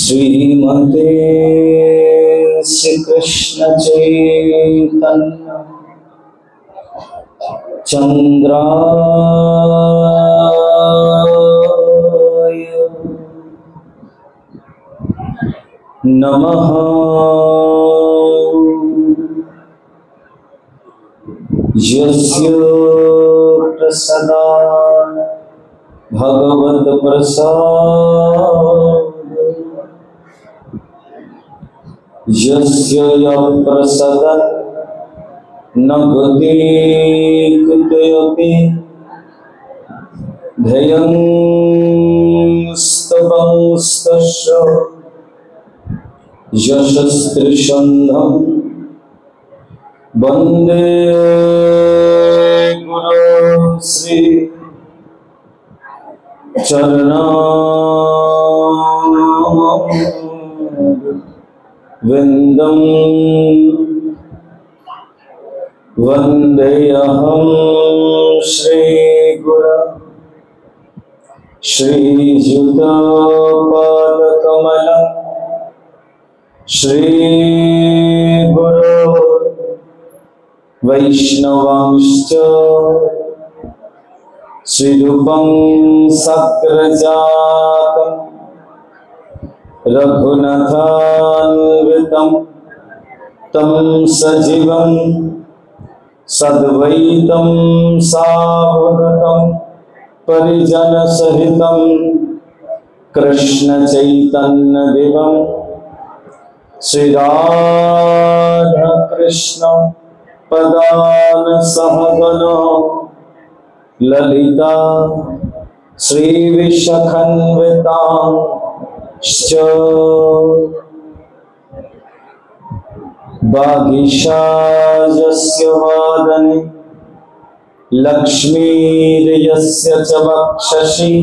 श्रीमते श्री कृष्ण चैतन्य चंद्राय नमः। यस्य प्रसादात् भगवत् प्रसाद यस्य प्रसादात् न गति कुतयति ध्ययं स्तवंस्तस्य यशस्त्रिशन्धं वन्दे गुरो श्री चरणारविन्दं वन्देऽहं श्रीगुरो श्रीयुतपादकमलं श्रीगुरो वैष्णवांश्च श्रीरूपं सग्रजातं रघुनाथान्वितं तं सजीवं सद्वैतं सावधूतं परिजनसहितं कृष्णचैतन्यदेवं श्रीराधाकृष्ण पदान सहगनो ललिता श्रीविशाखान्वितांश्च वागीशायस्य वादने लक्ष्मीर्यस्य च वक्षसि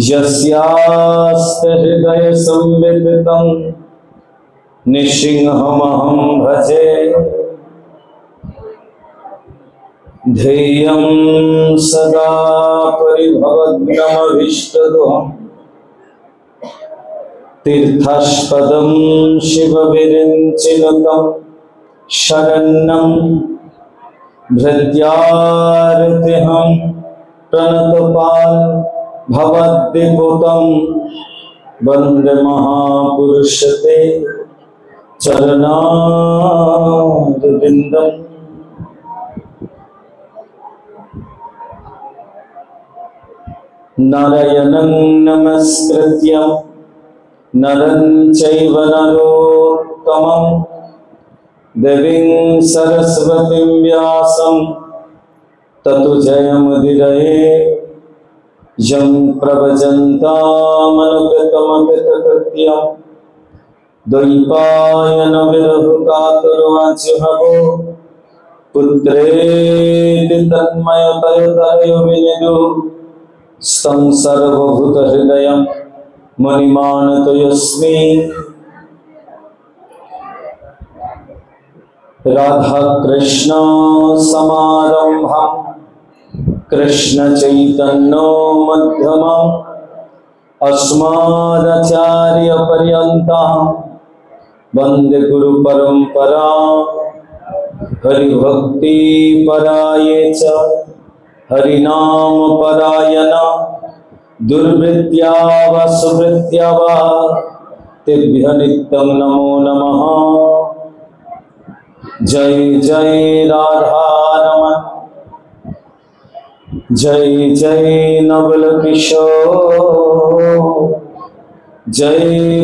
यस्यास्ते हृदये संविदितं निःसिंहमहं भजे। ध्येयं सदा परिभवग्नमभीष्टदोहं तीर्थास्पदं शिवविरिञ्चिनुतं शरण्यं भृत्यार्तिहं प्रणतपाल भवद्दिपुतं वन्दे महापुरुषते चरणारविन्दम्। नारायणं नमस्कृत्य नरं चैव नरोत्तमं देवीं सरस्वतीं व्यासं ततो जयमुदीरये। यं प्रव्रजन्तामनुपेतमपेतकृत्यं द्वैपायनो विरहकातुर्वाञ्छितो पुत्रेति तन्मयतयो विनिधु स्तं सर्वभूतहृदयं मुनिमानतोऽस्मि। राधाकृष्ण समारम्भां कृष्णचैतन्यो मध्यमाम् अस्मदाचार्यपर्यन्तां वन्दे गुरुपरम्परां। हरिभक्तिपराये च हरिनाम परायण दुर्वृत्त्या वा सुवृत्त्या वा तेभ्यः नित्यं नमो नमः। जय जय राधारमण जय जय नवल किशोर जय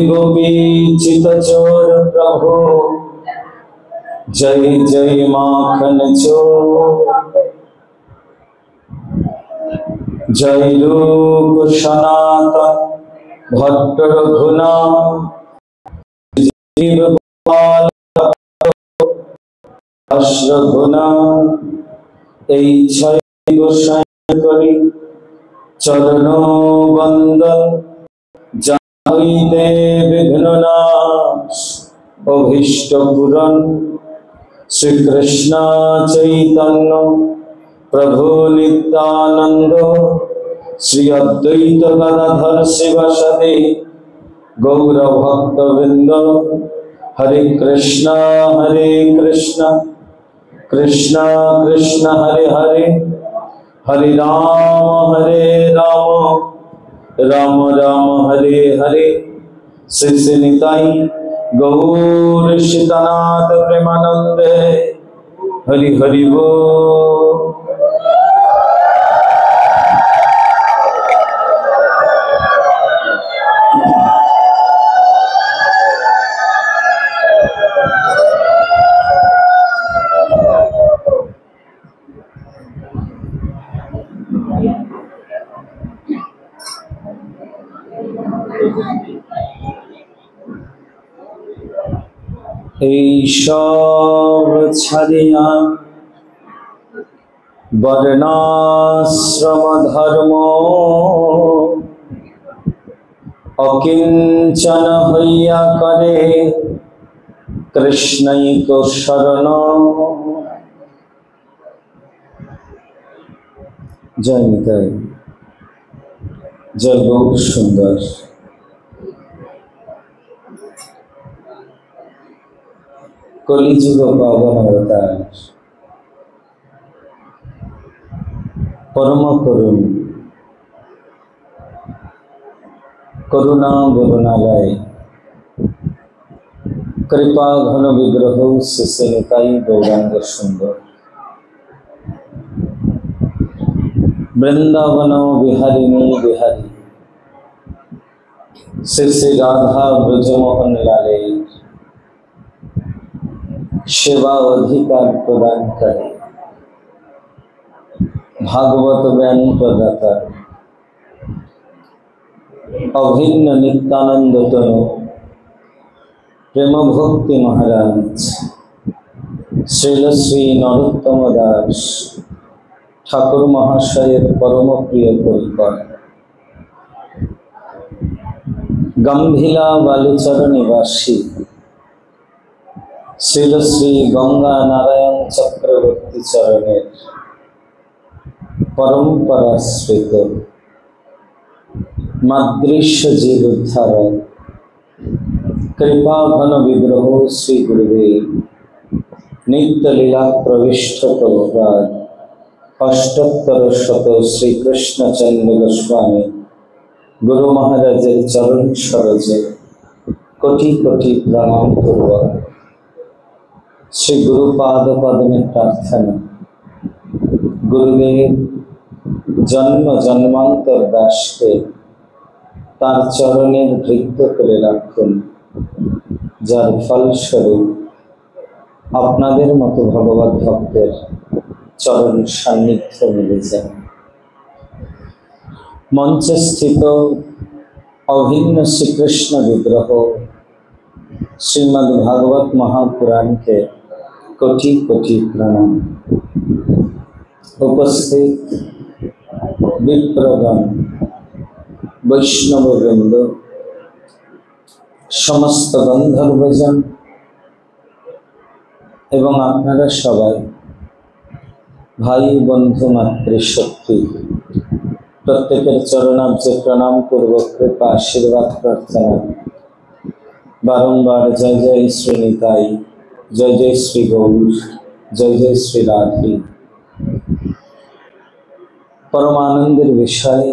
गोपी चितचोर प्रभु जय जय माखन चोर जय रूप सनातन भट्ट रघुनाथ जीव गोपाल रघुनाथ এই ছয় গোসাই করি চরণ বন্দন যাইতে বিঘ্ন নাশ অভীষ্ট পূরণ শ্রীকৃষ্ণ চৈতন্য प्रभु नित्यानंद श्री अद्वैत गदाधर शिवासादि गौर भक्त वृंद हरे कृष्णा कृष्ण कृष्ण हरे हरे हरे राम राम राम हरे हरे श्री श्री निताई गौर सीतानाथ प्रेमानंदे हरि हरि बोल। सब छाड़िया वर्णाश्रम धर्म अकिंचन हइया करे कृष्णैक शरण। जय निताई जय गौर सुंदर। कलिजुग पावन अवतार परम करुण करुणा वरुणालय कृपा घन विग्रह शिष्य निताई गौरांग सुंदर। वृंदावन बिहारिणी बिहारी श्री श्री राधा ब्रजमोहन लाले सेवा अधिकार प्रदान करे भागवत ज्ञान प्रदाता अभिन्न नित्यानंद तनु प्रेम भक्ति महाराज श्रील श्री नरोत्तम दास ठाकुर महाशय परम प्रिय परिकर गंभीरा बालुचर निवासी श्रील श्री गंगा नारायण चक्रवर्ती चरणे परंपराश्रित मादृश्य जीवोद्धार कृपा घन विग्रह श्री गुरुदेव नित्य लीला प्रविष्ट प्रभुपाद अष्टोत्तर शत श्री कृष्ण चंद्र गोस्वामी गुरु महाराज चरण सरोजे कोटि कोटि प्रणाम पूर्वक श्री गुरुपाद पद में प्रार्थना गुरुदेव जन्म जन्मांतर दास के तार चरणे भृत्य करे राखुन जार फलस्वरूप आपनादेर मतो भगवत भक्तेर चरण सान्निध्य मिले जाए। मंचे स्थित अभिन्न श्रीकृष्ण विग्रह श्रीमद् भागवत महापुराण के कोटि कोटि प्रणाम। उपस्थित विप्रगण वैष्णव वृंद समस्त गंधर्वजन एवं आपनारा सबाई भाई बंधु मातृशक्ति प्रत्येकेर चरणाब्जे प्रणाम पूर्वक कृपा आशीर्वाद प्रार्थना बारंबार जय जय श्री निताई जय जय श्री गौर जय जय श्री राधे। परमानंदेर विषय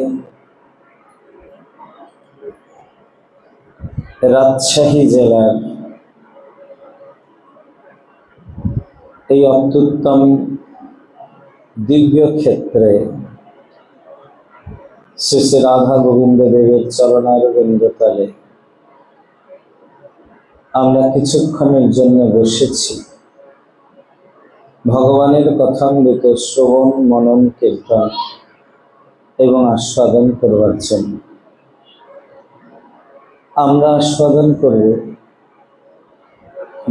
राजशाही जिलार এই অত্যুত্তম दिव्य क्षेत्रे श्री श्री राधा गोविंद देवेर चरणारविंद तले আমরা কিছুক্ষণের জন্য বসেছি ভগবানের কথামৃত শ্রবণ মনন কীর্তন এবং আস্বাদন করবার জন্য। আমরা আস্বাদন করব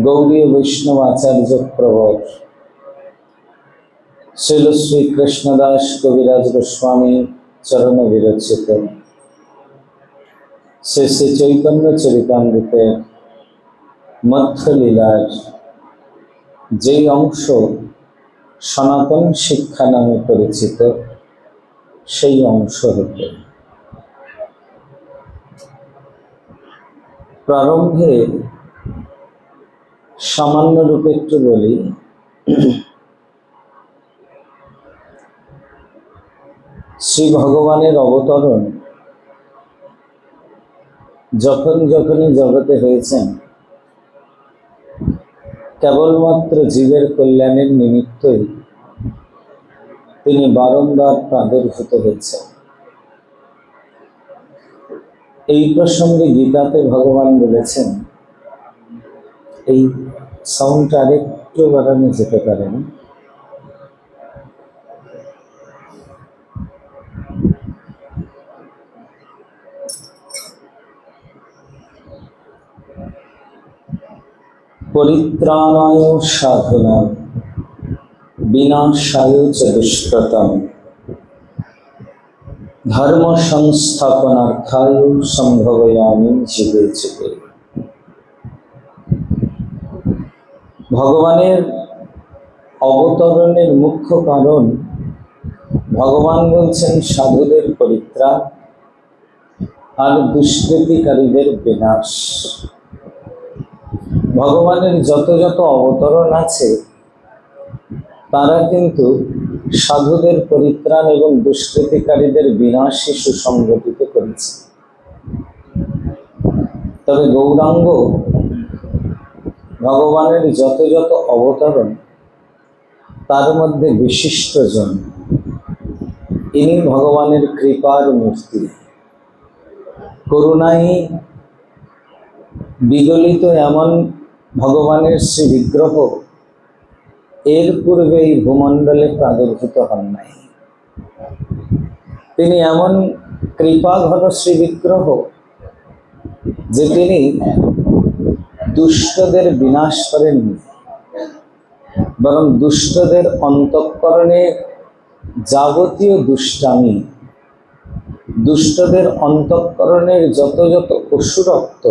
गौड़ीय वैष्णव आचार्य प्रवर श्रील श्री कृष्णदास कविराज गोस्वामी चरण विरचित श्री श्री चैतन्य चरितामृते मध्य लीलार जे अंश সনাতন শিক্ষা নামে পরিচিত সেই অংশ হতে প্রারম্ভে সামান্য রূপে একটু বলি। শ্রী ভগবানের অবতরণ যখনই জগতে হয়েছেন কেবলমাত্র জীবের কল্যাণের নিমিত্তই তিনি বারংবার প্রাদুর্ভূত হয়েছেন। এই প্রসঙ্গে গীতাতে ভগবান বলেছেন, এই সাউন্ডটা আরেকটু বাড়ানো যেতে পারে না? পরিত্রাণায় সাধনায় বিনাশায় চ দুষ্কৃতম ধর্ম সংস্থাপনার্থায় সম্ভবয়ামি যুগে যুগে। ভগবানের অবতরণের মুখ্য কারণ ভগবান বলছেন সাধুদের পরিত্রাণ আর দুষ্কৃতিকারীদের বিনাশ। ভগবানের যত অবতরণ আছে তারা কিন্তু সাধুদের পরিত্রাণ এবং দুষ্কৃতিকারীদের বিনাশই সুসংগঠিত করেছে। তবে গৌরাঙ্গ ভগবানের যত অবতরণ তার মধ্যে বিশিষ্টজন, ইনি ভগবানের কৃপার মূর্তি। করুণায় বিগলিত এমন ভগবানের শ্রী বিগ্রহ এর পূর্বে এই ভূমণ্ডলে প্রাদুর্ভূত হন নাই। তিনি এমন কৃপাঘন শ্রী বিগ্রহ যে তিনি দুষ্টদের বিনাশ করেননি, বরং দুষ্টদের অন্তঃকরণে যাবতীয় দুষ্টামি, দুষ্টদের অন্তঃকরণের যত অসুরত্ব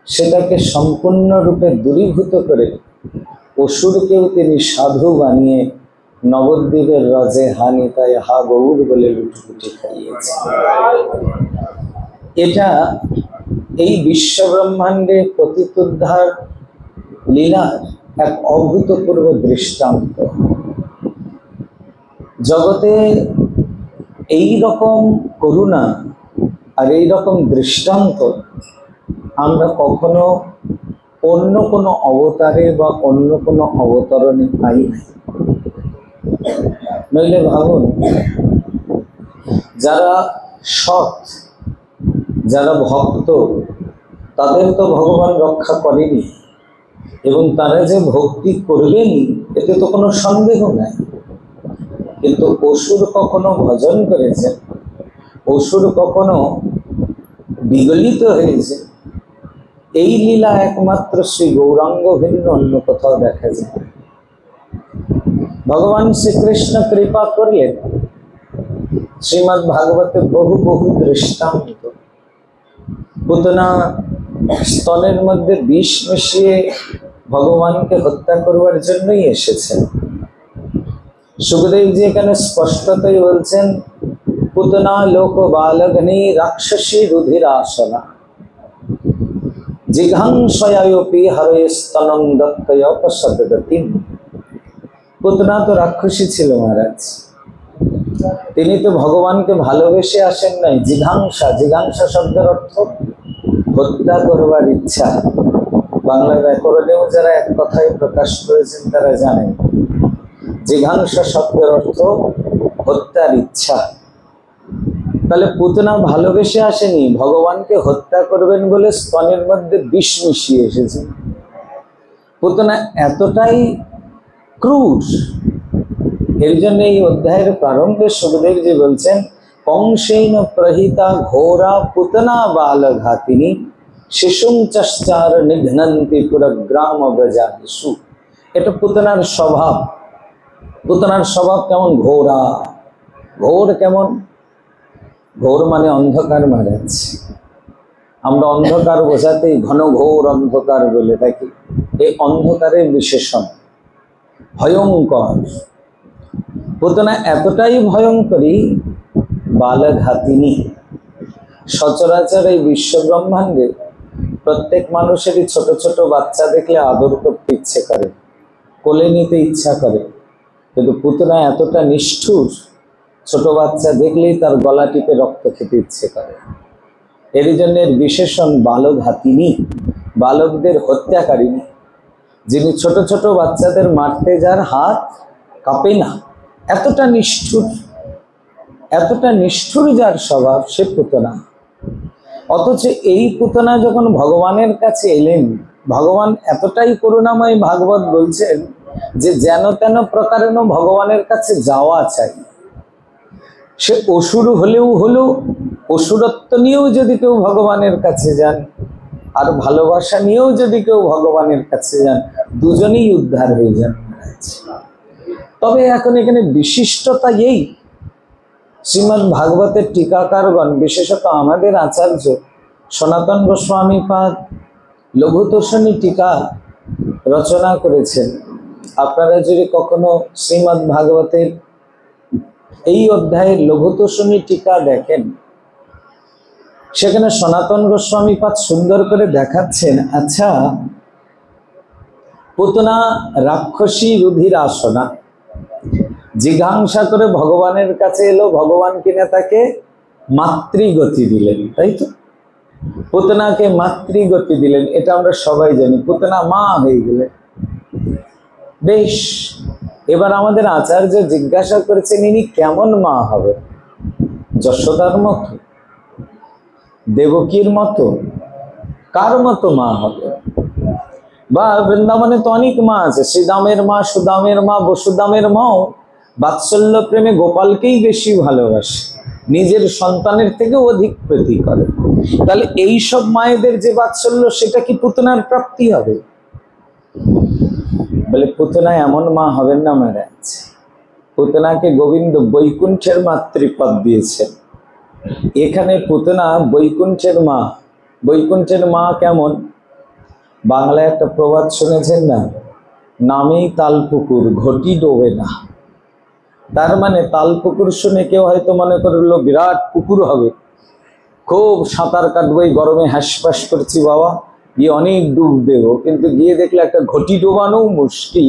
সেটাকে সম্পূর্ণরূপে দূরীভূত করে অসুরকেও তিনি সাধু বানিয়ে নবদ্বীপের রাজে হানিতায় হা গৌর বলে লুটপুটি খাইয়েছে। এটা এই বিশ্বব্রহ্মাণ্ডে পতিতোদ্ধার লীলার এক অভূতপূর্ব দৃষ্টান্ত। জগতে এই রকম করুণা আর এই রকম দৃষ্টান্ত আমরা কখনো অন্য কোনো অবতারে বা অন্য কোনো অবতরণে পাই নাই। নইলে ভাবুন, যারা সৎ, যারা ভক্ত, তাদের তো ভগবান রক্ষা করেনি, এবং তারা যে ভক্তি করবেনই এতে তো কোনো সন্দেহ নাই। কিন্তু অসুর কখনো ভজন করেছে, অসুর কখনো বিগলিত হয়েছে, এই লীলা একমাত্র শ্রী গৌরাঙ্গ ভিন্ন অন্য কোথাও দেখা যায়। ভগবান শ্রীকৃষ্ণ কৃপা করলেন, শ্রীমদ্ ভাগবতে বহু দৃষ্টান্ত। পুতনা স্তনের মধ্যে বিষ মিশিয়ে ভগবানকে হত্যা করবার জন্যই এসেছেন। সুখদেবজি এখানে স্পষ্টতই বলছেন, পুতনা লোক বালগ্নি রাক্ষসী রুধিরাসনা জিঘাংসয়াপি হরে স্তনম দত্তয়পসদগতি। পুতনা তো রাক্ষসী ছিল মহারাজ, তিনি তো ভগবানকে ভালোবেসে আসেন নাই। জিঘাংসা শব্দের অর্থ হত্যা করবার ইচ্ছা। বাংলা ব্যাকরণেও যারা এক কথায় প্রকাশ করেছেন তারা জানেন জিঘাংসা শব্দের অর্থ হত্যার ইচ্ছা। তাহলে পুতনা ভালোবেসে আসেনি, ভগবানকে হত্যা করবেন বলে স্তনের মধ্যে বিষ মিশিয়ে এসেছেন। পুতনা এতটাই ক্রূর, এর জন্য এই অধ্যায়ের প্রারম্ভে সুখদেবজি বলছেন, কংসেন প্রহিতা ঘোরা পুতনা বালঘাতিনী শিশুম চশ্চার নিঘ্নন্তি পুরগ্রাম ব্রজাদিষু। এটা পুতনার স্বভাব। পুতনার স্বভাব কেমন? ঘোরা। ঘোর কেমন? ঘোর মানে অন্ধকার মহারাজ। আমরা অন্ধকার বোঝাতেই ঘন ঘোর অন্ধকার বলে থাকি। এই অন্ধকারের বিশেষণ। ভয়ঙ্কর। পুতনা এতটাই ভয়ঙ্করী, বালঘাতিনী। সচরাচর এই বিশ্ব ব্রহ্মাণ্ডে প্রত্যেক মানুষেরই ছোট ছোট বাচ্চা দেখলে আদর করতে ইচ্ছে করে, কোলে নিতে ইচ্ছা করে, কিন্তু পুতনা এতটা নিষ্ঠুর, ছোট বাচ্চা দেখলেই তার গলা টিপে রক্ত খেতে ইচ্ছে করে। এর জন্য এর বিশেষণ বালঘাতিনী, বালকদের হত্যাকারিণী। যিনি ছোট ছোট বাচ্চাদের মারতে যার হাত কাঁপে না, এতটা নিষ্ঠুর, এতটা নিষ্ঠুর যার স্বভাব, সে পুতনা। অথচ এই পুতনা যখন ভগবানের কাছে এলেন, ভগবান এতটাই করুণাময়, ভাগবত বলছেন যে যেন তেন প্রকারেণ ভগবানের কাছে যাওয়া চাই। সে অসুর হলেও হলো, অসুরত্ব নিয়েও যদি কেউ ভগবানের কাছে যান, আর ভালোবাসা নিয়েও যদি কেউ ভগবানের কাছে যান, দুজনেই উদ্ধার হয়ে যান। তবে এখন এখানে বিশিষ্টতা এই, শ্রীমদ্ ভাগবতের টিকাকারগণ, বিশেষত আমাদের আচার্য সনাতন গোস্বামী পাদ লঘুতোষণী টিকা রচনা করেছেন। আপনারা যদি কখনো শ্রীমদ্ ভাগবতের এই অধ্যায়ের লঘুতোষণী টিকা দেখেন, সেখানে সনাতন গোস্বামী পাদ সুন্দর করে দেখাচ্ছেন, আচ্ছা পুতনা রাক্ষসী রুধির আসনা, জিজ্ঞাসা করে ভগবানের কাছে এলো, ভগবান কিনা তাকে মাতৃগতি দিলেন, তাই তো? পুতনাকে মাতৃগতি দিলেন, এটা আমরা সবাই জানি। পুতনা মা হয়ে গেলেন। বেশ, এবার আমাদের আচার্য জিজ্ঞাসা করেছেন, ইনি কেমন মা হবে? যশোদার মতো, দেবকীর মতো, কার মতো মা হবে? বা বৃন্দাবনে তো অনেক মা আছে, শ্রীদামের মা, সুদামের মা, বসুদামের মাও বাৎসল্য প্রেমে গোপালকেই বেশি ভালোবাসে, নিজের সন্তানের থেকে অধিক প্রীতি করে। তাহলে এই সব মায়েদের যে বাৎসল্য, সেটা কি পুতনার প্রাপ্তি হবে? বলে পুতনা এমন মা হবেন না মহারাজ। পুতনাকে গোবিন্দ বৈকুণ্ঠের মাতৃপদ দিয়েছেন। এখানে পুতনা বৈকুণ্ঠের মা। বৈকুণ্ঠের মা কেমন? বাংলায় একটা প্রবাদ শুনেছেন না, নামেই তালপুকুর, ঘটি ডোবে না। তার মানে তালপুকুর শুনে কেউ হয়তো মনে করলো বিরাট পুকুর হবে, খুব সাঁতার কাটবো, এই গরমে হাঁসফাঁস করছি বাবা, গিয়ে অনেক ডুব দেবো, কিন্তু গিয়ে দেখলে একটা ঘটি ডোবানো মুশকিল।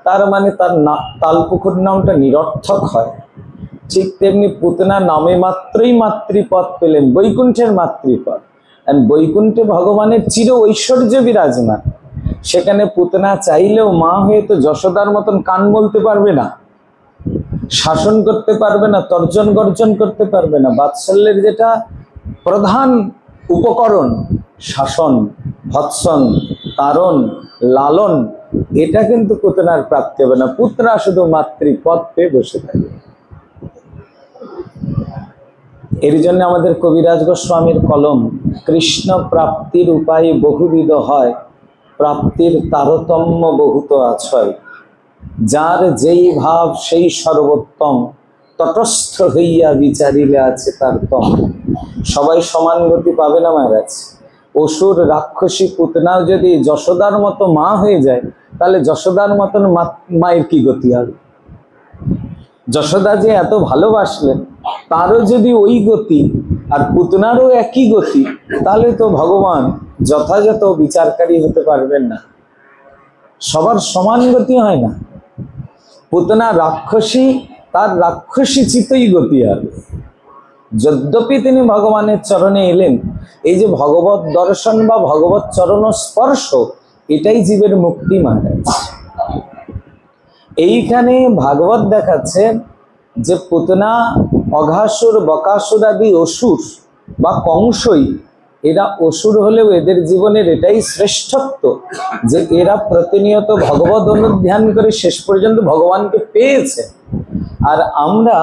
তার মানে তার তালপুকুর নামটা নিরর্থক হয়। ঠিক তেমনি পুতনা নামে মাত্রই মাতৃপদ পেলেন, বৈকুণ্ঠের মাতৃপদ। আর বৈকুণ্ঠে ভগবানের চির ঐশ্বর্য বিরাজমান। সেখানে পুতনা চাইলেও মা হয়ে তো যশোদার মতন কান বলতে পারবে না, শাসন করতে পারবে না, তর্জন গর্জন করতে পারবে না। বাৎসল্যের যেটা প্রধান উপকরণ, শাসন, ভৎসন, তারণ, লালন, এটা কিন্তু পুতনার প্রাপ্তি হবে না। পুত্রা শুধু মাতৃপদ পেয়ে বসে থাকে। এর জন্য আমাদের কবিরাজ গোস্বামীর কলম, কৃষ্ণ প্রাপ্তির উপায় বহুবিধ হয়, প্রাপ্তির তারতম্য বহুত আছয়, যার যেই ভাব সেই সর্বোত্তম, তটস্থ হইয়া বিচারিলে আছে তার তম। সবাই সমান গতি পাবে না মহারাজ। অসুর রাক্ষসী পুতনাও যদি যশোদার মতো মা হয়ে যায়, তাহলে যশোদার মতন মায়ের কি গতি হবে? যশোদা যে এত ভালোবাসলেন, তারও যদি ওই গতি আর পুতনারও একই গতি, তাহলে তো ভগবান যথাযথ বিচারকারী হতে পারবেন না। সবার সমান গতি হয় না। পুতনা রাক্ষসী, তার রাক্ষসী চিতই গতি হবে। যদ্যপি তিনি ভগবানের চরণে এলেন, এই যে ভগবত দর্শন বা ভগবত চরণ স্পর্শ, এটাই জীবের মুক্তি মহারাজ। এইখানে ভাগবত দেখাচ্ছে যে পুতনা, অঘাসুর, বকাসুর আদি অসুর বা কংসই, এরা অসুর হলেও এদের জীবনের এটাই শ্রেষ্ঠত্ব যে এরা প্রতিনিয়ত ভগবত অনুধ্যান করে শেষ পর্যন্ত ভগবানকে পেয়েছে। আর আমরা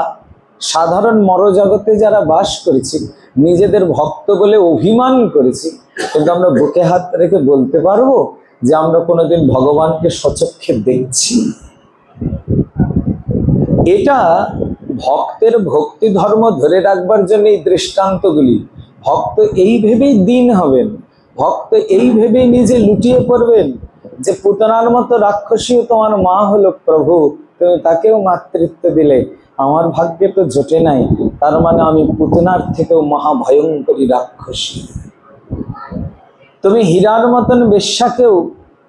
সাধারণ মরজগতে যারা বাস করেছি, নিজেদের ভক্ত বলে অভিমান করেছি, কিন্তু আমরা বুকে হাত রেখে বলতে পারবো যে আমরা কোনোদিন ভগবানকে সচক্ষে দেখছি? এটা ভক্তের ভক্তি ধর্ম ধরে রাখবার জন্য এই দৃষ্টান্তগুলি। ভক্ত এই ভেবেই দীন হবেন, ভক্ত এই ভেবেই নিজে লুটিয়ে পড়বেন যে পুতনার মতো রাক্ষসীও তোমার মা হলো প্রভু, তুমি তাকেও মাতৃত্ব দিলে, আমার ভাগ্যে তো জোটে নাই, তার মানে আমি পুতনার থেকেও মহাভয়ঙ্করী রাক্ষসী। তুমি হীরার মতন বেশ্যাকেও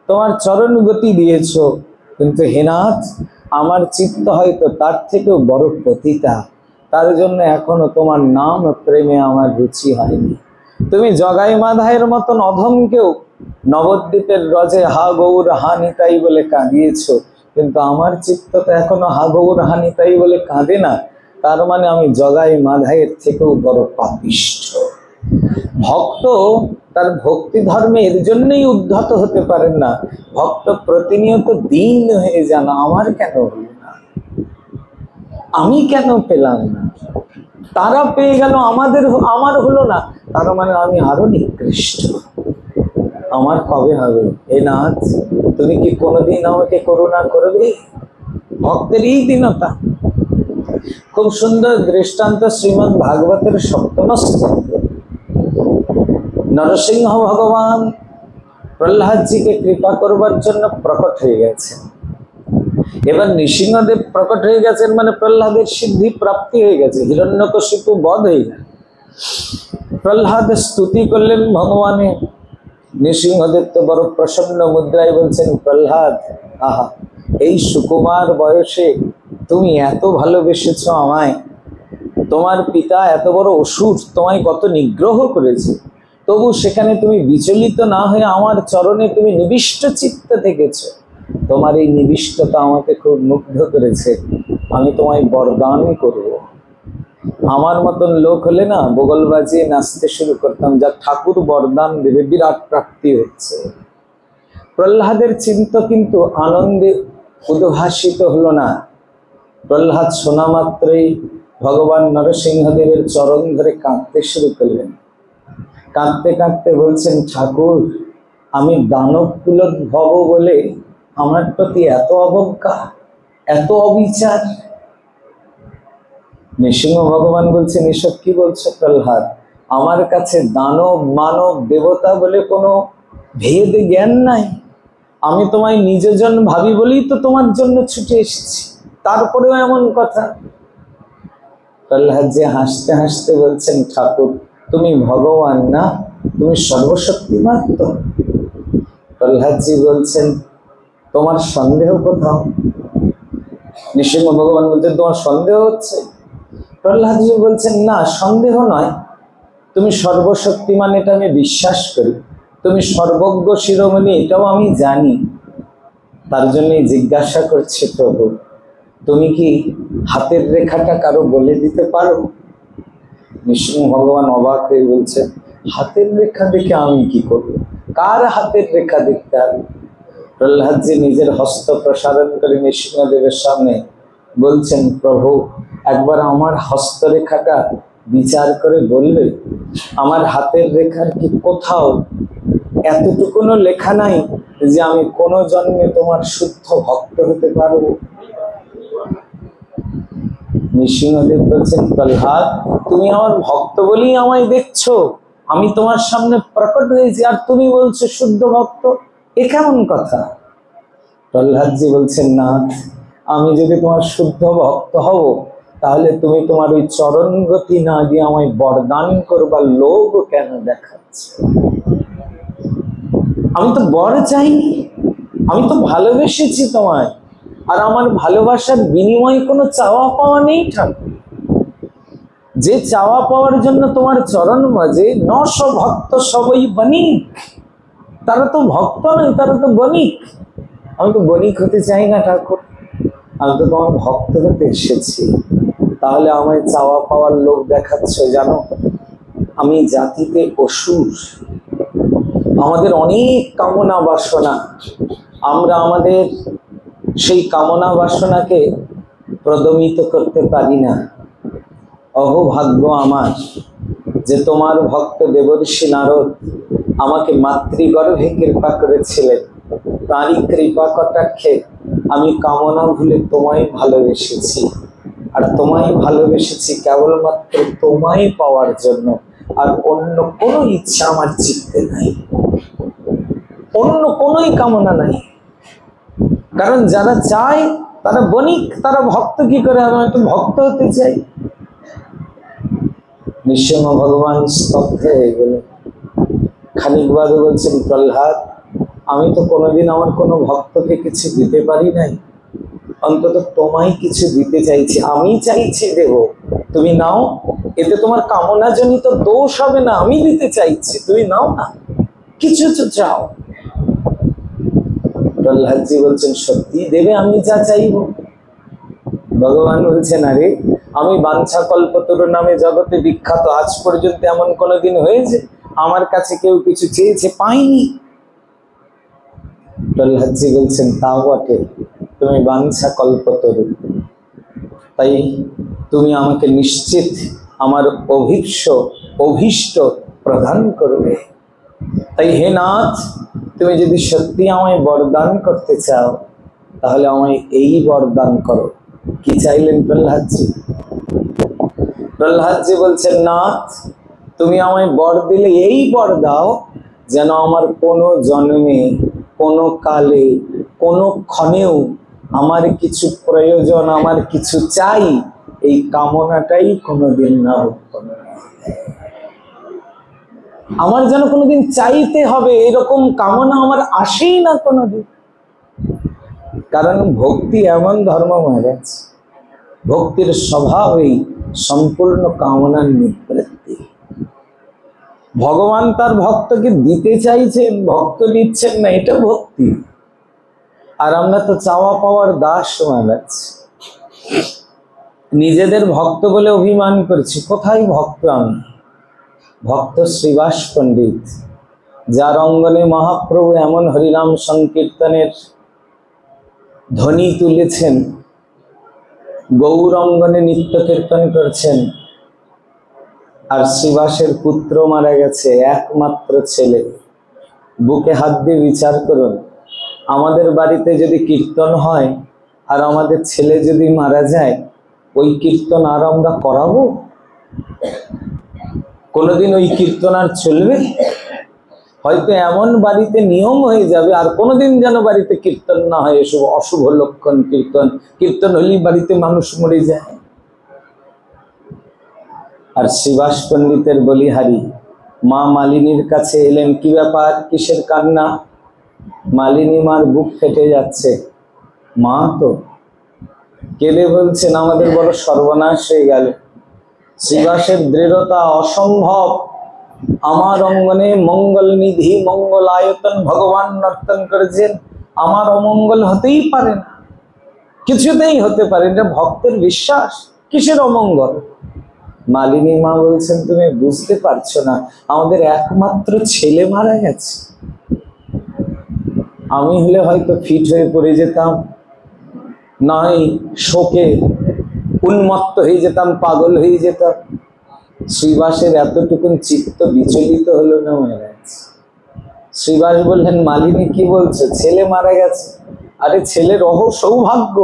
তোমার চরণ গতি দিয়েছ, কিন্তু হে নাথ, আমার চিত্ত হয়তো তার থেকেও বড় পতিতা, তার জন্য এখনো তোমার নাম প্রেমে আমার রুচি হয়নি। তুমি জগাই মাধাইয়ের মতন অধমকেও নবদ্বীপের রজে হা গৌর হা নিতাই বলে কাঁদিয়েছ, কিন্তু আমার চিত্ত তো এখনো হা গৌর হা নিতাই বলে কাঁদে না, তার মানে আমি জগাই মাধাইয়ের থেকেও বড় পাপিষ্ঠ। ভক্ত তার ভক্তি ধর্মে এর জন্যই উদ্ধত হতে পারেন না, ভক্ত প্রতিনিয়ত দিন হয়ে যান, আমার কেন হলো না, আমি কেন পেলাম না, তারা পেয়ে গেল আমার হলো না, তার মানে আমি আরো নিকৃষ্ট, আমার কবে হবে? এ নাথ, তুমি কি কোনোদিন আমাকে করুণা করবে? ভক্তের এই দীনতা। খুব সুন্দর দৃষ্টান্ত শ্রীমদ্ ভাগবতের সপ্তম স্কন্ধে। নরসিংহ ভগবান প্রহ্লাদজিকে কৃপা করবার জন্য প্রকট হয়ে গেছে। এবার নৃসিংহদেব প্রকট হয়ে গেছেন মানে প্রহ্লাদের সিদ্ধি প্রাপ্তি হয়ে গেছে, হিরণ্যকশিপু বধ হয়ে গেল। প্রহ্লাদ স্তুতি করলেন ভগবানের, নৃসিংহদেব তো বড় প্রসন্ন মুদ্রায় বলছেন, প্রহ্লাদ, আহা, এই সুকুমার বয়সে তুমি এত ভালোবেসেছ আমায়, তোমার পিতা এত বড় অসুর তোমায় কত নিগ্রহ করেছে, তবু সেখানে তুমি বিচলিত না হয়ে আমার চরণে তুমি নিবিষ্ট চিত্তে থেকেছ, তোমার এই নিবিষ্টতা আমাকে খুব মুগ্ধ করেছে, আমি তোমায় বরদান করব। আমার মতন লোক হলে না বগল বাজিয়ে নাচতে শুরু করতাম, যা ঠাকুর বরদান দেবে, বিরাট প্রাপ্তি হচ্ছে। প্রহ্লাদের চিন্ত কিন্তু আনন্দে উদ্ভাসিত হলো না। প্রহ্লাদ শোনা মাত্রই ভগবান নরসিংহদেবের চরণ ধরে কাঁদতে শুরু করলেন। কাঁদতে কাঁদতে বলছেন, ঠাকুর, আমি দানব কুলোদ্ভব বলে আমার প্রতি এত অবজ্ঞা, এত অবিচার। নৃসিংহ ভগবান বলছেন, এসব কি বলছো প্রহ্লাদ? আমার কাছে দানব মানব দেবতা বলে কোনো ভেদ জ্ঞান নাই, আমি তোমায় নিজজন ভাবি বলেই তো তোমার জন্য ছুটে এসেছি, তারপরেও এমন কথা। প্রহ্লাদ যে হাসতে হাসতে বলছেন, ঠাকুর, তুমি ভগবান না, তুমি সর্বশক্তিমান তো। প্রহ্লাদজি বলছেন, তোমার সন্দেহ কোথাও? নৃসিংহ ভগবান বলছেন, তোমার সন্দেহ হচ্ছে? প্রহ্লাদজি বলছেন, না, সন্দেহ নয়, তুমি সর্বশক্তিমান এটা আমি বিশ্বাস করি, তুমি সর্বজ্ঞ শিরোমণি এটাও আমি জানি, তার জন্যই জিজ্ঞাসা করছি প্রভু, তুমি কি হাতের রেখাটা কারো বলে দিতে পারো? নৃসিংহ ভগবান অবাক হয়ে বলছেন, হাতের রেখা দেখে আমি কি করব? কার হাতের রেখা দেখতে হবে? প্রহ্লাদজি নিজের হস্ত প্রসারণ করে নৃসিংহদেবের সামনে বলছেন, প্রভু, একবার আমার হস্তরেখাটা বিচার করে বলবে, আমার হাতের রেখার কি কোথাও এতটুকুনো লেখা নাই যে আমি কোনো জন্মে তোমার শুদ্ধ ভক্ত হতে পারবো? নৃসিংহদেব বলছেন, প্রহ্লাদ, তুমি আমার ভক্ত বলেই আমায় দেখছো, আমি তোমার সামনে প্রকট হয়েছি, আর তুমি বলছো শুদ্ধ ভক্ত, এ কেমন কথা? প্রহ্লাদজি বলছেন, না, আমি যদি তোমার শুদ্ধ ভক্ত হব, তাহলে তুমি তোমার ওই চরণ গতি না দিয়ে আমায় বরদান করবার লোভ কেন দেখাচ্ছ? আমি তো বর চাইনি, আমি তো ভালোবেসেছি তোমায়, আর আমার ভালোবাসার বিনিময়ে কোনো চাওয়া পাওয়া নেই ঠাকুর। যে চাওয়া পাওয়ার জন্য তোমার চরণ মাঝে 900 ভক্ত সবই বণিক, তারা তো ভক্ত নয়, তারা তো বণিক। আমি তো বণিক হতে চাই না ঠাকুর, আমি তো তোমার ভক্ত হতে এসেছি, তাহলে আমায় চাওয়া পাওয়ার লোক দেখাচ্ছ? জানো, আমি জাতিতে অসুর, আমাদের অনেক কামনা বাসনা, আমরা আমাদের সেই কামনা বাসনাকে প্রদমিত করতে পারি না। অহোভাগ্য আমার যে তোমার ভক্ত দেবর্ষি নারদ আমাকে মাতৃগর্ভে কৃপা করেছিলেন, তাঁরই কৃপা কটাক্ষে আমি কামনা ভুলে তোমায় ভালোবেসেছি, আর তোমায় ভালোবেসেছি কেবলমাত্র তোমায় পাওয়ার জন্য, আর অন্য কোনো ইচ্ছা আমার চিত্তে নাই। অন্য কোনোই কামনা নাই। কারণ যারা চায় তারা বণিক, তারা ভক্ত কি করে? আমি একটু ভক্ত হতে চাই। নৃসিংহ ভগবান স্তব্ধ হয়ে গেলেন। খানিক বাদে বলছেন, প্রহ্লাদ, আমি তো কোনোদিন আমার কোনো ভক্তকে কিছু দিতে পারি নাই, অন্তত তোমায় কিছু দিতে চাইছি। আমি চাইছি দেব, তুমি নাও। এতে তোমার কামনা জনিত দোষ হবে না। আমি দিতে চাইছি, তুমি নাও না, কিছু তো চাও। প্রহ্লাদজি বলছেন, সত্যি দেবে আমি যা চাইব? ভগবান বলছেন, আরে আমি বাঞ্ছা কল্পতরু নামে জগতে বিখ্যাত। আজ পর্যন্ত এমন কোনোদিন হয়েছে আমার কাছে কেউ কিছু চেয়েছে পাইনি? প্রহ্লাদজি বলছেন, তাও বটে, তুমি বাঞ্ছা কল্পতরু, তাই তুমি আমাকে নিশ্চিত আমার অভীষ্ট প্রদান করবে। তাই হে নাথ, তুমি যদি সত্যি আমায় বরদান করতে চাও তাহলে আমায় এই বরদান করো। কি চাইলেন প্রহ্লাদজি? প্রহ্লাদজি বলছেন, নাথ, তুমি আমায় বর দিলে এই বর দাও যেন আমার কোনো জন্মে, কোনো কালে, কোনো ক্ষণেও আমার কিছু প্রয়োজন, আমার কিছু চাই, এই কামনাটাই কোনোদিন না উৎপন্ন হয়। আমার যেন কোনোদিন চাইতে হবে এরকম কামনা আমার আসেই না কোনোদিন। কারণ ভক্তি এমন ধর্ম মহারাজ, ভক্তির স্বভাবই সম্পূর্ণ কামনার নিবৃত্তি। ভগবান তার ভক্তকে দিতে চাইছেন, ভক্ত দিচ্ছেন না, এটা ভক্তি। আর আমরা তো চাওয়া পাওয়ার দাস মহারাজ, নিজেদের ভক্ত বলে অভিমান করছি। কোথায় ভক্ত আমি? ভক্ত শ্রীবাস পণ্ডিত, যার অঙ্গনে মহাপ্রভু এমন হরিনাম সংকীর্তনের ধ্বনি তুলেছেন, গৌর অঙ্গনে নিত্য কীর্তন করছেন। আর শ্রীবাসের পুত্র মারা গেছে, একমাত্র ছেলে। বুকে হাত দিয়ে বিচার করুন, আমাদের বাড়িতে যদি কীর্তন হয় আর আমাদের ছেলে যদি মারা যায়, ওই কীর্তন আর আমরা করাবো? কোনোদিন ওই কীর্তন আর চলবে? হয়তো এমন বাড়িতে নিয়ম হয়ে যাবে আর কোনোদিন যেন বাড়িতে কীর্তন না হয়, এসব অশুভ লক্ষণ। কীর্তন হলেই বাড়িতে মানুষ মরে যায়। আর শ্রীবাস পণ্ডিতের বলিহারি মা মালিনীর কাছে এলেন। কি ব্যাপার, কিসের কান্না? মালিনী মার বুক ফেটে যাচ্ছে। মা তো কেঁদে বলছেন, আমাদের বড় সর্বনাশ হয়ে গেল। শ্রীবাসের দৃঢ়তা অসম্ভব। আমার অঙ্গনে মঙ্গল নিধি মঙ্গল আয়তন ভগবান নর্তন করেছেন, আমার অমঙ্গল হতেই পারে না, কিছুতেই হতে পারে না। ভক্তের বিশ্বাস, কিসের অমঙ্গল? মালিনী মা বলছেন, তুমি বুঝতে পারছো না, আমাদের একমাত্র ছেলে মারা গেছে। আমি হলে হয়তো ফিট হয়ে পড়ে যেতাম, নয় শোকে উন্মত্ত হয়ে যেতাম, পাগল হয়ে যেতাম। শ্রীবাসের এতটুকুন চিত্ত বিচলিত হলো না মহারাজ। শ্রীবাস বললেন, মালিনী কি বলছো? ছেলে মারা গেছে? আরে ছেলের সৌভাগ্য,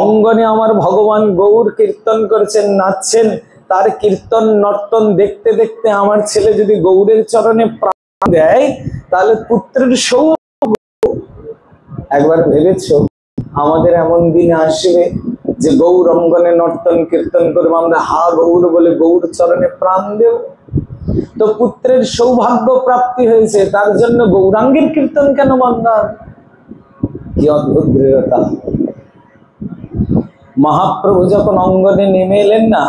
অঙ্গনে আমার ভগবান গৌর কীর্তন করেছেন, নাচছেন। তার কীর্তন নর্তন দেখতে দেখতে আমার ছেলে যদি গৌরের চরণে প্রাণ দেয় তাহলে পুত্রের সৌভাগ্য। একবার ভেবেছো আমাদের এমন দিন আসবে যে গৌর অঙ্গনে নর্তন কীর্তন করবো, আমরা হা গৌর বলে গৌর চরণে প্রাণ দেব? তো পুত্রের সৌভাগ্য প্রাপ্তি হয়েছে, তার জন্য গৌরাঙ্গের কীর্তন কেন বন্ধ? কি অদ্ভুত দৃঢ়তা! মহাপ্রভু যখন অঙ্গনে নেমে এলেন না,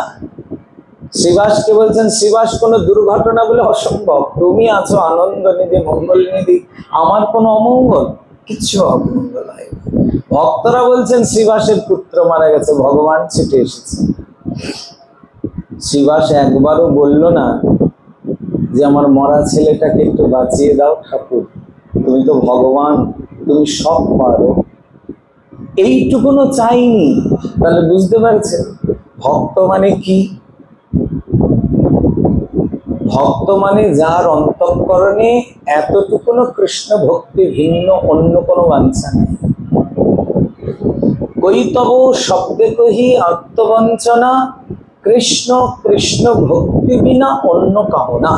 শ্রীবাসকে বলছেন, শ্রীবাস কোনো দুর্ঘটনা বলে অসম্ভব, তুমি আছো আনন্দ নিধি মঙ্গল নিধি, আমার কোনো অমঙ্গল, কিছু অমঙ্গল হয়। ভক্তরা বলছেন শ্রীবাসের পুত্র মারা গেছে, ভগবান ছুটে এসেছে। শ্রীবাস একবারও বলল না যে আমার মরা ছেলেটাকে একটু বাঁচিয়ে দাও ঠাকুর, তুমি তো ভগবান, তুমি সব পারো। এইটুকুনো চাইনি। তাহলে বুঝতে পারছেন ভক্ত মানে কি? ভক্ত মানে যার অন্তঃকরণে এতটুকুনো কৃষ্ণ ভক্তি ভিন্ন অন্য কোনো বাঞ্ছা নেই। কৈতব শব্দে কহি আত্মবঞ্চনা, কৃষ্ণ কৃষ্ণ ভক্তি বিনা অন্য কামনা।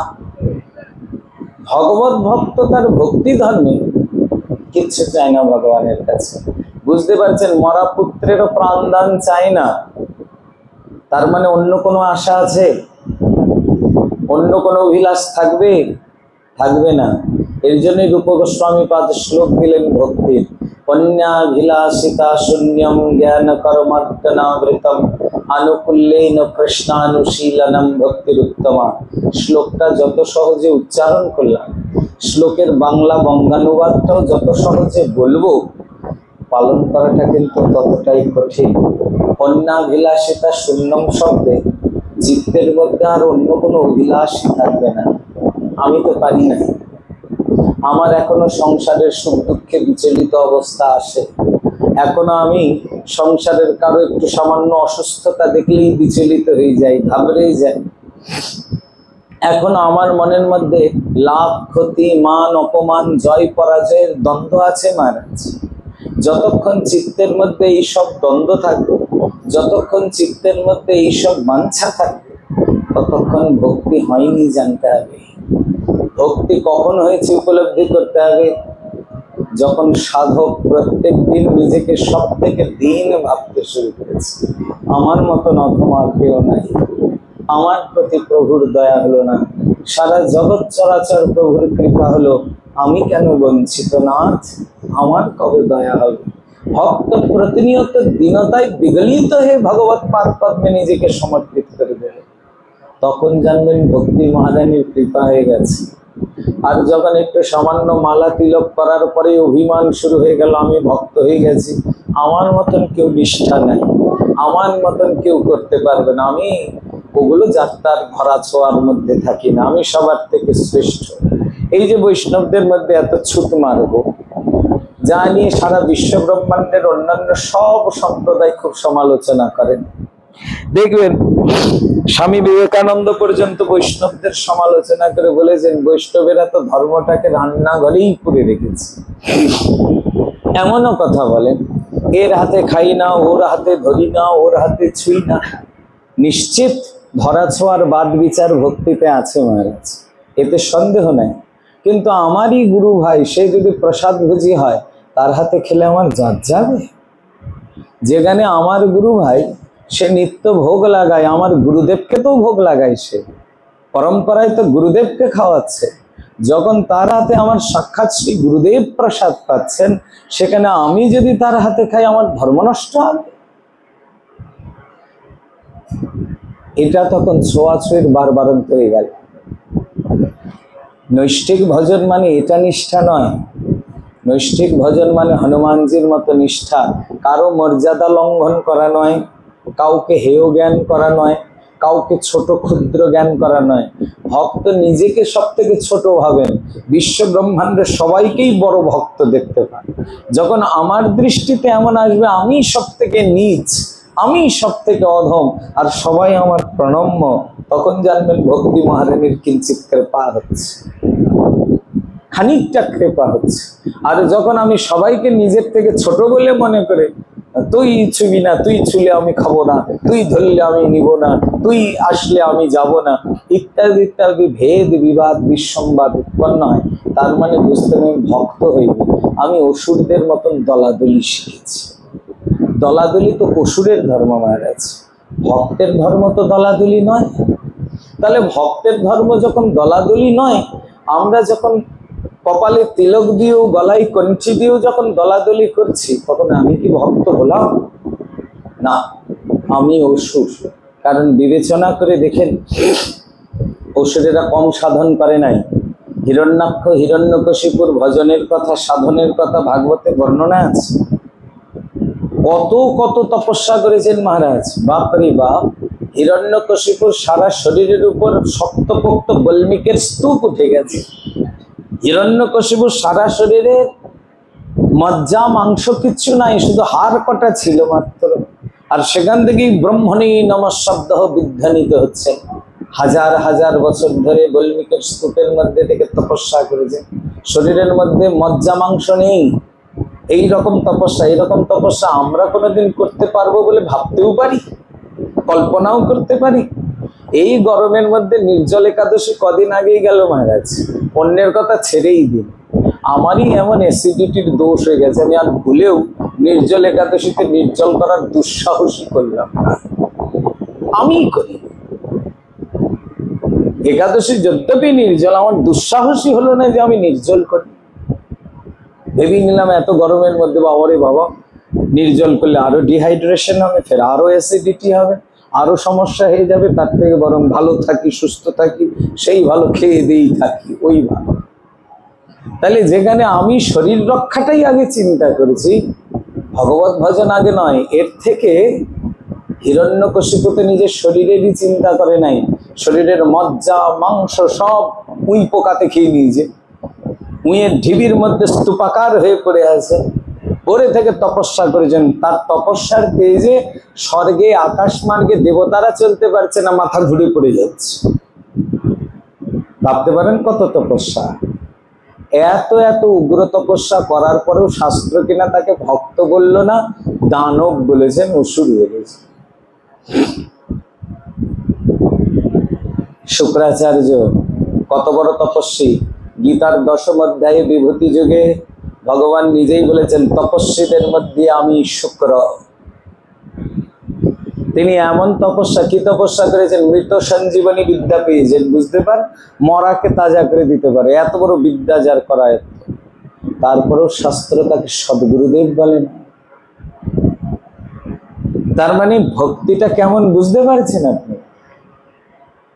ভগবত ভক্ত তার ভক্তি ধর্মে কিচ্ছু চায় না ভগবানের কাছে। বুঝতে পারছেন, মরা পুত্রেরও প্রাণদান চায় না। তার মানে অন্য কোনো আশা আছে? অন্য কোনো অভিলাষ থাকবে? থাকবে না। এর জন্যই রূপ গোস্বামী পাদ শ্লোক দিলেন ভক্তির, কন্যাভিলাষিতা শূন্যম জ্ঞান কর্মার্থনাবৃতম আনুকূল্যেন কৃষ্ণানুশীলনম ভক্তির উত্তমা। শ্লোকটা যত সহজে উচ্চারণ করলাম, শ্লোকের বাংলা বঙ্গানুবাদটাও যত সহজে বলবো, পালন করাটা কিন্তু ততটাই কঠিন। কন্যাভিলাষিতা শূন্যম শব্দে চিত্তের মধ্যে আর অন্য কোনো অভিলাষই থাকবে না। আমি তো পারি না, আমার এখনো সংসারের সুখ দুঃখে বিচলিত অবস্থা আসে। এখনো আমি সংসারের কারো একটু সামান্য অসুস্থতা দেখলেই বিচলিত হয়ে যাই, ঘাবড়েই যাই। এখনো আমার মনের মধ্যে লাভ ক্ষতি, মান অপমান, জয় পরাজয়ের দ্বন্দ্ব আছে মহারাজ। যতক্ষণ চিত্তের মধ্যে এইসব দ্বন্দ্ব থাকবে, যতক্ষণ চিত্তের মধ্যে এইসব বাঞ্ছা থাকবে, ততক্ষণ ভক্তি হয়নি জানতে হবে। ভক্তি কখন হয়েছে উপলব্ধি করতে হবে, যখন সাধক প্রত্যেক দিন নিজেকে সব থেকে দিন ভাবতে শুরু করেছে, আমার মতন অধমা কেউ নাই, আমার প্রতি প্রভুর দয়া হলো না, সারা জগৎ চরাচর প্রভুর কৃপা হলো, আমি কেন বঞ্চিত নাথ, আমার কবে দয়া হবে। ভক্ত প্রতিনিয়ত দীনতায় বিগলিত হয়ে ভগবৎ পাদ পদ্মে নিজেকে সমর্পিত করে দেবে, তখন জানবেন ভক্তি মহারানীর কৃপা হয়ে গেছে। আর যখন একটু সামান্য মালা তিলক করার পরে অভিমান শুরু হয়ে গেল, আমি ভক্ত হয়ে গেছি, আমার মতন কেউ নিষ্ঠা নাই, আমার মতন কেউ করতে পারবে না, আমি ওগুলো যাত্রার ভরা ছোঁয়ার মধ্যে থাকি না, আমি সবার থেকে শ্রেষ্ঠ। এই যে বৈষ্ণবদের মধ্যে এত ছুট মার্গ, যা নিয়ে সারা বিশ্ব ব্রহ্মাণ্ডের অন্যান্য সব সম্প্রদায় খুব সমালোচনা করেন। দেখবেন স্বামী বিবেকানন্দ পর্যন্ত বৈষ্ণবদের সমালোচনা করে বলেছেন, বৈষ্ণবেরা তো ধর্মটাকে রান্নাঘরেই পুরে রেখেছে। এমনও কথা বলেন, এর হাতে খাই না, ওর হাতে ধরি না, ওর হাতে ছুঁই না। নিশ্চিত ধরা ছোঁয়ার বাদ বিচার ভক্তিতে আছে মহারাজ, এতে সন্দেহ নেই। কিন্তু আমারই গুরু ভাই, সে যদি প্রসাদ ভোজি হয়, তার হাতে খেলে আমার জাত যাবে? যেখানে আমার গুরু ভাই, সে নিত্য ভোগ লাগায়, আমার গুরুদেবকে তো ভোগ লাগায়, সে পরম্পরায় তো গুরুদেবকে খাওয়াচ্ছে। যখন তার হাতে আমার সাক্ষাৎ শ্রী গুরুদেব প্রসাদ পাচ্ছেন, সেখানে আমি যদি তার হাতে খাই, আমার ধর্ম নষ্ট হবে। এটা তখন ছোঁয়াছুঁয়ির বারবারন্ত হয়ে গেল। নৈষ্ঠিক ভজন মানে এটা নিষ্ঠা নয়। নৈষ্ঠিক ভজন মানে হনুমানজির মতো নিষ্ঠা, কারো মর্যাদা লঙ্ঘন করা নয়, কাউকে হেয় জ্ঞান করা নয়, কাউকে ছোট ক্ষুদ্র জ্ঞান করা নয়। ভক্ত নিজেকে সব থেকে ছোট ভাবেন, বিশ্ব ব্রহ্মাণ্ডের সবাইকেই বড় ভক্ত দেখতে পান। যখন আমার দৃষ্টিতে এমন আসবে আমি সব থেকে নীচ, আমি সব থেকে অধম, আর সবাই আমার প্রণম্য, তখন জানবেন ভক্তি মহারানীর কিঞ্চিৎ কৃপা হচ্ছে, খানিকটা কৃপা হচ্ছে। আর যখন আমি সবাইকে নিজের থেকে ছোট বলে মনে করে, তুই ছুবি না, তুই ছুলে আমি খাবো না, তুই ধরলে আমি নিব না, তুই আসলে আমি যাব না, ইত্যাদি ইত্যাদি ভেদ বিবাদ বিসম্বাদ উৎপন্ন হয়, তার মানে বুঝতে আমি ভক্ত হইনি, আমি অসুরদের মতন দলাদলি শিখেছি। দলাদলি তো অসুরের ধর্ম মহারাজ, ভক্তের ধর্ম তো দলাদলি নয়। তাহলে ভক্তের ধর্ম যখন দলাদলি নয়, আমরা যখন কপালে তিলক দিয়েও গলায় কঞ্চি দিয়েও যখন দলাদলি করছি, তখন আমি কি ভক্ত হলাম? না, আমি অসুর। কারণ বিবেচনা করে দেখেন, অসুরেরা কম সাধন করে নাই। হিরণ্যাক্ষ হিরণ্যকশিপুর ভজনের কথা, সাধনের কথা ভাগবতে বর্ণনা আছে। কত কত তপস্যা করেছেন মহারাজ, বাপরে বাপ। হিরণ্যকশিপুর সারা শরীরের উপর শক্তপোক্ত বল্মিকের স্তূপ উঠে গেছে। হিরণ্যকশিপুর সারা শরীরে মজ্জা মাংস কিচ্ছু নাই, শুধু হাড় কটা ছিল মাত্র। আর সেখান থেকেই ব্রহ্মণী নমঃ শব্দ বিধ্বনিত হচ্ছে। হাজার হাজার বছর ধরে বল্মিকের স্তূপের মধ্যে থেকে তপস্যা করেছে, শরীরের মধ্যে মজ্জা মাংস নেই। এইরকম তপস্যা আমরা কোনোদিন করতে পারবো বলে ভাবতেও পারি, কল্পনাও করতে পারি? এই গরমের মধ্যে নির্জল একাদশী কদিন আগেই গেল মহারাজ, অন্যের কথা ছেড়েই দিন। আমারই এমন অ্যাসিডিটির দোষ হয়ে গেছে, আমি আর ভুলেও নির্জল একাদশীতে নির্জল করার দুঃসাহসই করলাম না, আমি করি। একাদশী যদ্যপি নির্জল, আমার দুঃসাহসই হলো না যে আমি নির্জল করি। ভেবে নিলাম এত গরমের মধ্যে বাবারে বাবা, নির্জল করলে আরো ডিহাইড্রেশন হবে, ফের আরো অ্যাসিডিটি হবে, আরো সমস্যা হয়ে যাবে। তার থেকে বরং ভালো থাকি, সুস্থ থাকি, সেই ভালো খেয়ে দিয়েই থাকি, ওই ভালো। তাহলে যেখানে আমি শরীর রক্ষাটাই আগে চিন্তা করেছি, ভগবত ভজন আগে নয়। এর থেকে হিরণ্যকশিপু তো নিজের শরীরেরই চিন্তা করে নাই, শরীরের মজ্জা মাংস সব উই পোকাতে খেয়ে নিয়েছে, উইয়ের ঢিবির মধ্যে স্তূপাকার হয়ে পড়ে আছে, ওরে থেকে তপস্যা করেছেন। তার তপস্যার তেজে স্বর্গে আকাশ মার্গে দেবতারা চলতে পারছে না, মাথা ঘুরে পড়ে যাচ্ছে। ভাবতে পারেন কত তপস্যা। এত এত উগ্র তপস্যা করার পরেও শাস্ত্র কিনা তাকে ভক্ত বলল না, দানব বলেছেন, অসুর বলেছেন। শুক্রাচার্য কত বড় তপস্বী, গীতার 10ম অধ্যায়ে বিভূতি যুগে ভগবান নিজেই বলেছেন, তপস্বীদের মধ্যে আমি শুক্র। তিনি এমন তপস্যা, কি তপস্যা করেছেন, মৃত সঞ্জীবনী বিদ্যা পেয়েছেন। বুঝতে পার, মরাকে তাজা করে দিতে পারে, এত বড় বিদ্যা যার করা। তারপরেও শাস্ত্র তাকে সদ্গুরুদেব বলেন। তার মানে ভক্তিটা কেমন বুঝতে পারছেন আপনি?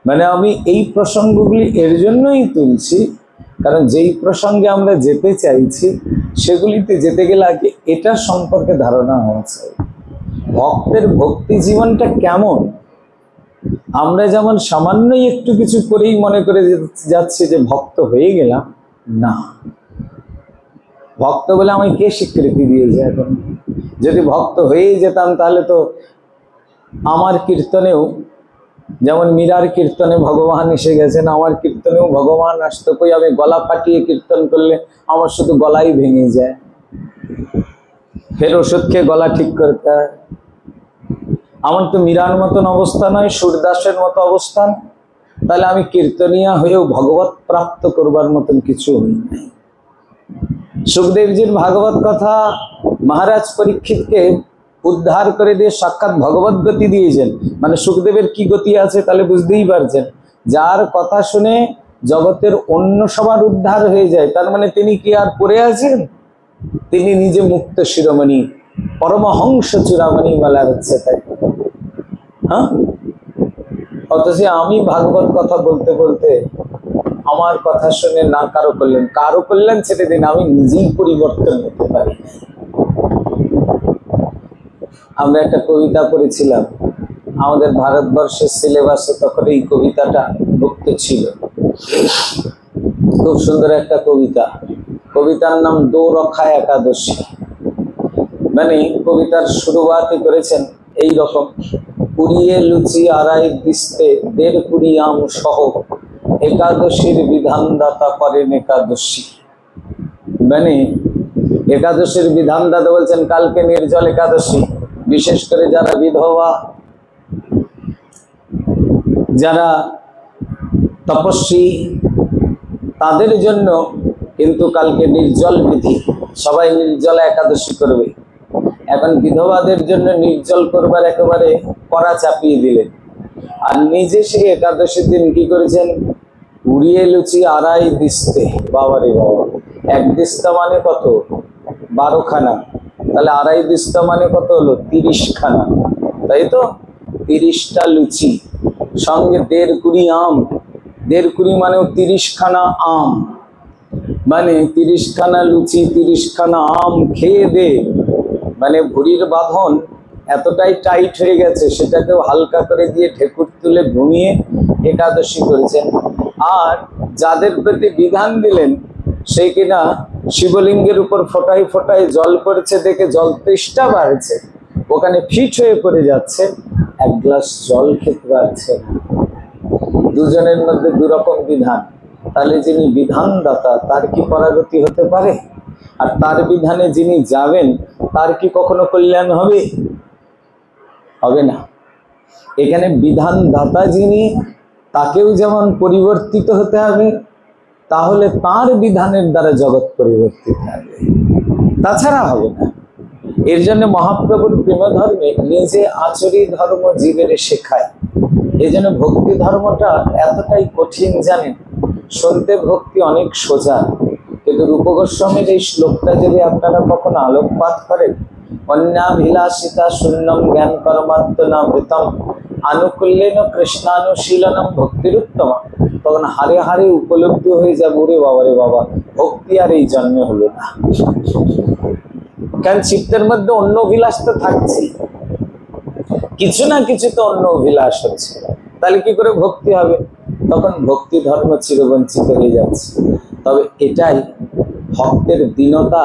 মানে আমি এই প্রসঙ্গগুলি এর জন্যই তুলছি, কারণ যেই প্রসঙ্গে আমরা যেতে চাইছি সেগুলিতে যেতে গেলে আগে এটা সম্পর্কে ধারণা হওয়া চাই। ভক্তের ভক্তি জীবনটা কেমন। আমরা যেমন সামান্যই একটু কিছু করেই মনে করে যাচ্ছি যে ভক্ত হয়ে গেলাম, না। ভক্ত বলে আমায় কে স্বীকৃতি দিয়েছে? এখন যদি ভক্ত হয়েই যেতাম তাহলে তো আমার কীর্তনেও, যেমন মীরার কীর্তনে ভগবান এসে গেছেন, আমার কীর্তনেও ভগবান আসতো। কই আমি গলা ফাটিয়ে কীর্তন করলে আমার শুধু গলাই ভেঙে যায়, ফের ওষুধ খেয়ে গলা ঠিক করতে হয়। আমার তো মীরার মতন অবস্থা নয়, সুরদাসের মতো অবস্থান। তাহলে আমি কীর্তনিয়া হয়েও ভগবত প্রাপ্ত করবার মতন কিছু হই নাই। সুখদেবজির ভাগবত কথা মহারাজ পরীক্ষিতকে উদ্ধার করে দিয়ে সাক্ষাৎ ভগবত গতি দিয়েছেন। মানে সুখদেবের কি গতি আছে তাহলে বুঝতেই পারছেন। যার কথা শুনে জগতের অন্য সবার উদ্ধার হয়ে যায়, তার মানে তিনি কি আর পড়ে আছেন? তিনি নিজে মুক্ত শিরোমণি, পরমহংস চূড়ামণি বলা হচ্ছে তাই। হ্যাঁ, অথচ আমি ভাগবত কথা বলতে বলতে আমার কথা শুনে না কারো কল্যাণ ছেড়ে দিন, আমি নিজেই পরিবর্তন হতে পারি। আমরা একটা কবিতা পড়েছিলাম, আমাদের ভারতবর্ষের সিলেবাসে তখন এই কবিতাটা ভুক্ত ছিল। খুব সুন্দর একটা কবিতা, কবিতার নাম দো রক্ষা একাদশী। মানে কবিতার শুরুয়াতই করেছেন এই রকম, পুড়িয়ে লুচি আড়াই দিস্তে 1.5 কুড়ি আম সহ একাদশীর বিধানদাতা করেন একাদশী। মানে একাদশীর বিধানদাতা বলছেন কালকে নির্জল একাদশী। বিশেষ করে যারা বিধবা, যারা তপস্বী, তাদের জন্য কিন্তু কালকে নির্জল বিধি, সবাই নির্জল একাদশী করবে। এখন বিধবাদের জন্য নির্জল করবার একেবারে কড়া চাপিয়ে দিলেন। আর নিজে সেই একাদশীর দিন কি করেছেন, উড়িয়ে লুচি আড়াই দিস্তে। বাবারে বাবা, 1 দিস্তা মানে কত? 12 খানা। তাহলে আড়াই দিস্তা মানে কত হলো? 30 খানা, তাই তো? 30টা লুচি, সঙ্গে 1.5 কুড়ি আম। 1.5 কুড়ি মানেও 30 খানা আম। মানে 30 খানা লুচি, 30 খানা আম খেয়ে দে। মানে ভুঁড়ির বাঁধন এতটাই টাইট হয়ে গেছে, সেটাকেও হালকা করে দিয়ে ঠেকুর তুলে ঘুমিয়ে একাদশী করেছেন। আর যাদের প্রতি বিধান দিলেন, সেই কিনা শিবলিঙ্গের উপর ফোটায় ফোটায় জল পড়ছে দেখে জল তৃষ্ণা বাড়ছে, ওখানে ফিট হয়ে পড়ে যাচ্ছে, 1 গ্লাস জল খেতে পারছে না। দুজনের মধ্যে 2 রকম বিধান। তাহলে যিনি বিধানদাতা তার কি পরাগতি হতে পারে? আর তার বিধানে যিনি যাবেন তার কি কখনো কল্যাণ হবে? হবে না। এখানে বিধানদাতা যিনি, তাকেও যেমন পরিবর্তিত হতে হবে, তাহলে তার বিধানের দ্বারা জগৎ পরিবর্তিত হবে, তাছাড়া হবে না। এর জন্য মহাপ্রভুর প্রেম ধর্মে নিজে আচরি ধর্ম জীবের শেখায়। এই জন্য ভক্তি ধর্মটা এতটাই কঠিন জানেন, শুনতে ভক্তি অনেক সোজা, কিন্তু রূপ গোস্বামীর এই শ্লোকটা যদি আপনারা কখনো আলোকপাত করেন, অন্যাভিলাষিতা শূন্যম জ্ঞান কর্মাত্মনাবৃতম আনুকূল্যেন কৃষ্ণানুশীলনম ভক্তিরুত্তম, তখন হারে হারে উপলব্ধি হয়ে যাবে, ওরে বাবা রে বাবা, ভক্তি আর এই জন্মে হলো না। কারণ চিত্তের মধ্যে অন্য অভিলাষ তো থাকছে, কিছু না কিছু তো অন্য অভিলাষ হচ্ছে, তাহলে কি করে ভক্তি হবে? তখন ভক্তি ধর্ম চিরবঞ্চিত হয়ে যাচ্ছে। তবে এটাই ভক্তের দীনতা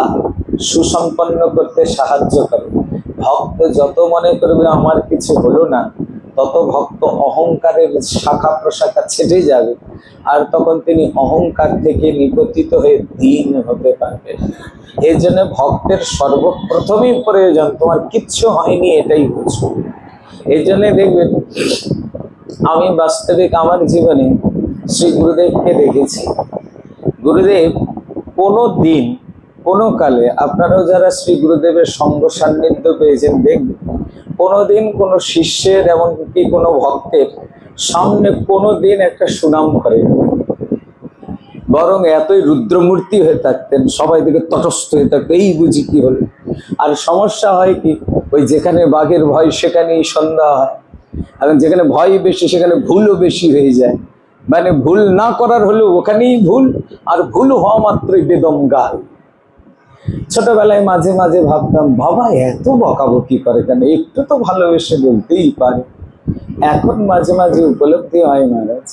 সুসম্পন্ন করতে সাহায্য করে। ভক্ত যত মনে করবে আমার কিছু হলো না, তত ভক্ত অহংকারের শাখা প্রশাখা ছেটে যাবে, আর তখন তিনি অহংকার থেকে নিপতিত হয়ে দীন হতে পারবেন। এই জন্য ভক্তের সর্বপ্রথমই প্রয়োজন তোমার কিচ্ছু হয়নি এটাই বুঝো। এই জন্য দেখবেন আমি বাস্তবিক আমার জীবনে শ্রী গুরুদেবকে দেখেছি। গুরুদেব কোনো দিন কোনো কালে, আপনারাও যারা শ্রী গুরুদেবের সঙ্গ সান্নিধ্য পেয়েছেন দেখবেন, কোনোদিন কোনো শিষ্যের এমনকি কোনো ভক্তের সামনে কোনো দিন একটা সুনাম করে, বরং এতই রুদ্রমূর্তি হয়ে থাকতেন, সবাই দিকে তটস্থ হয়ে থাকতো, এই বুঝি কি হলো। আর সমস্যা হয় কি, ওই যেখানে বাঘের ভয় সেখানেই সন্ধ্যা হয়, আর যেখানে ভয় বেশি সেখানে ভুলও বেশি হয়ে যায়। মানে ভুল না করার হলেও ওখানেই ভুল, আর ভুল হওয়া মাত্রই বেদম গাল। ছোটবেলায় মাঝে মাঝে ভাবতাম, বাবা এত বকাবকি করে কেন, একটু তো ভালোবেসে বলতেই পারে। এখন মাঝে মাঝে উপলব্ধি হয় মহারাজ,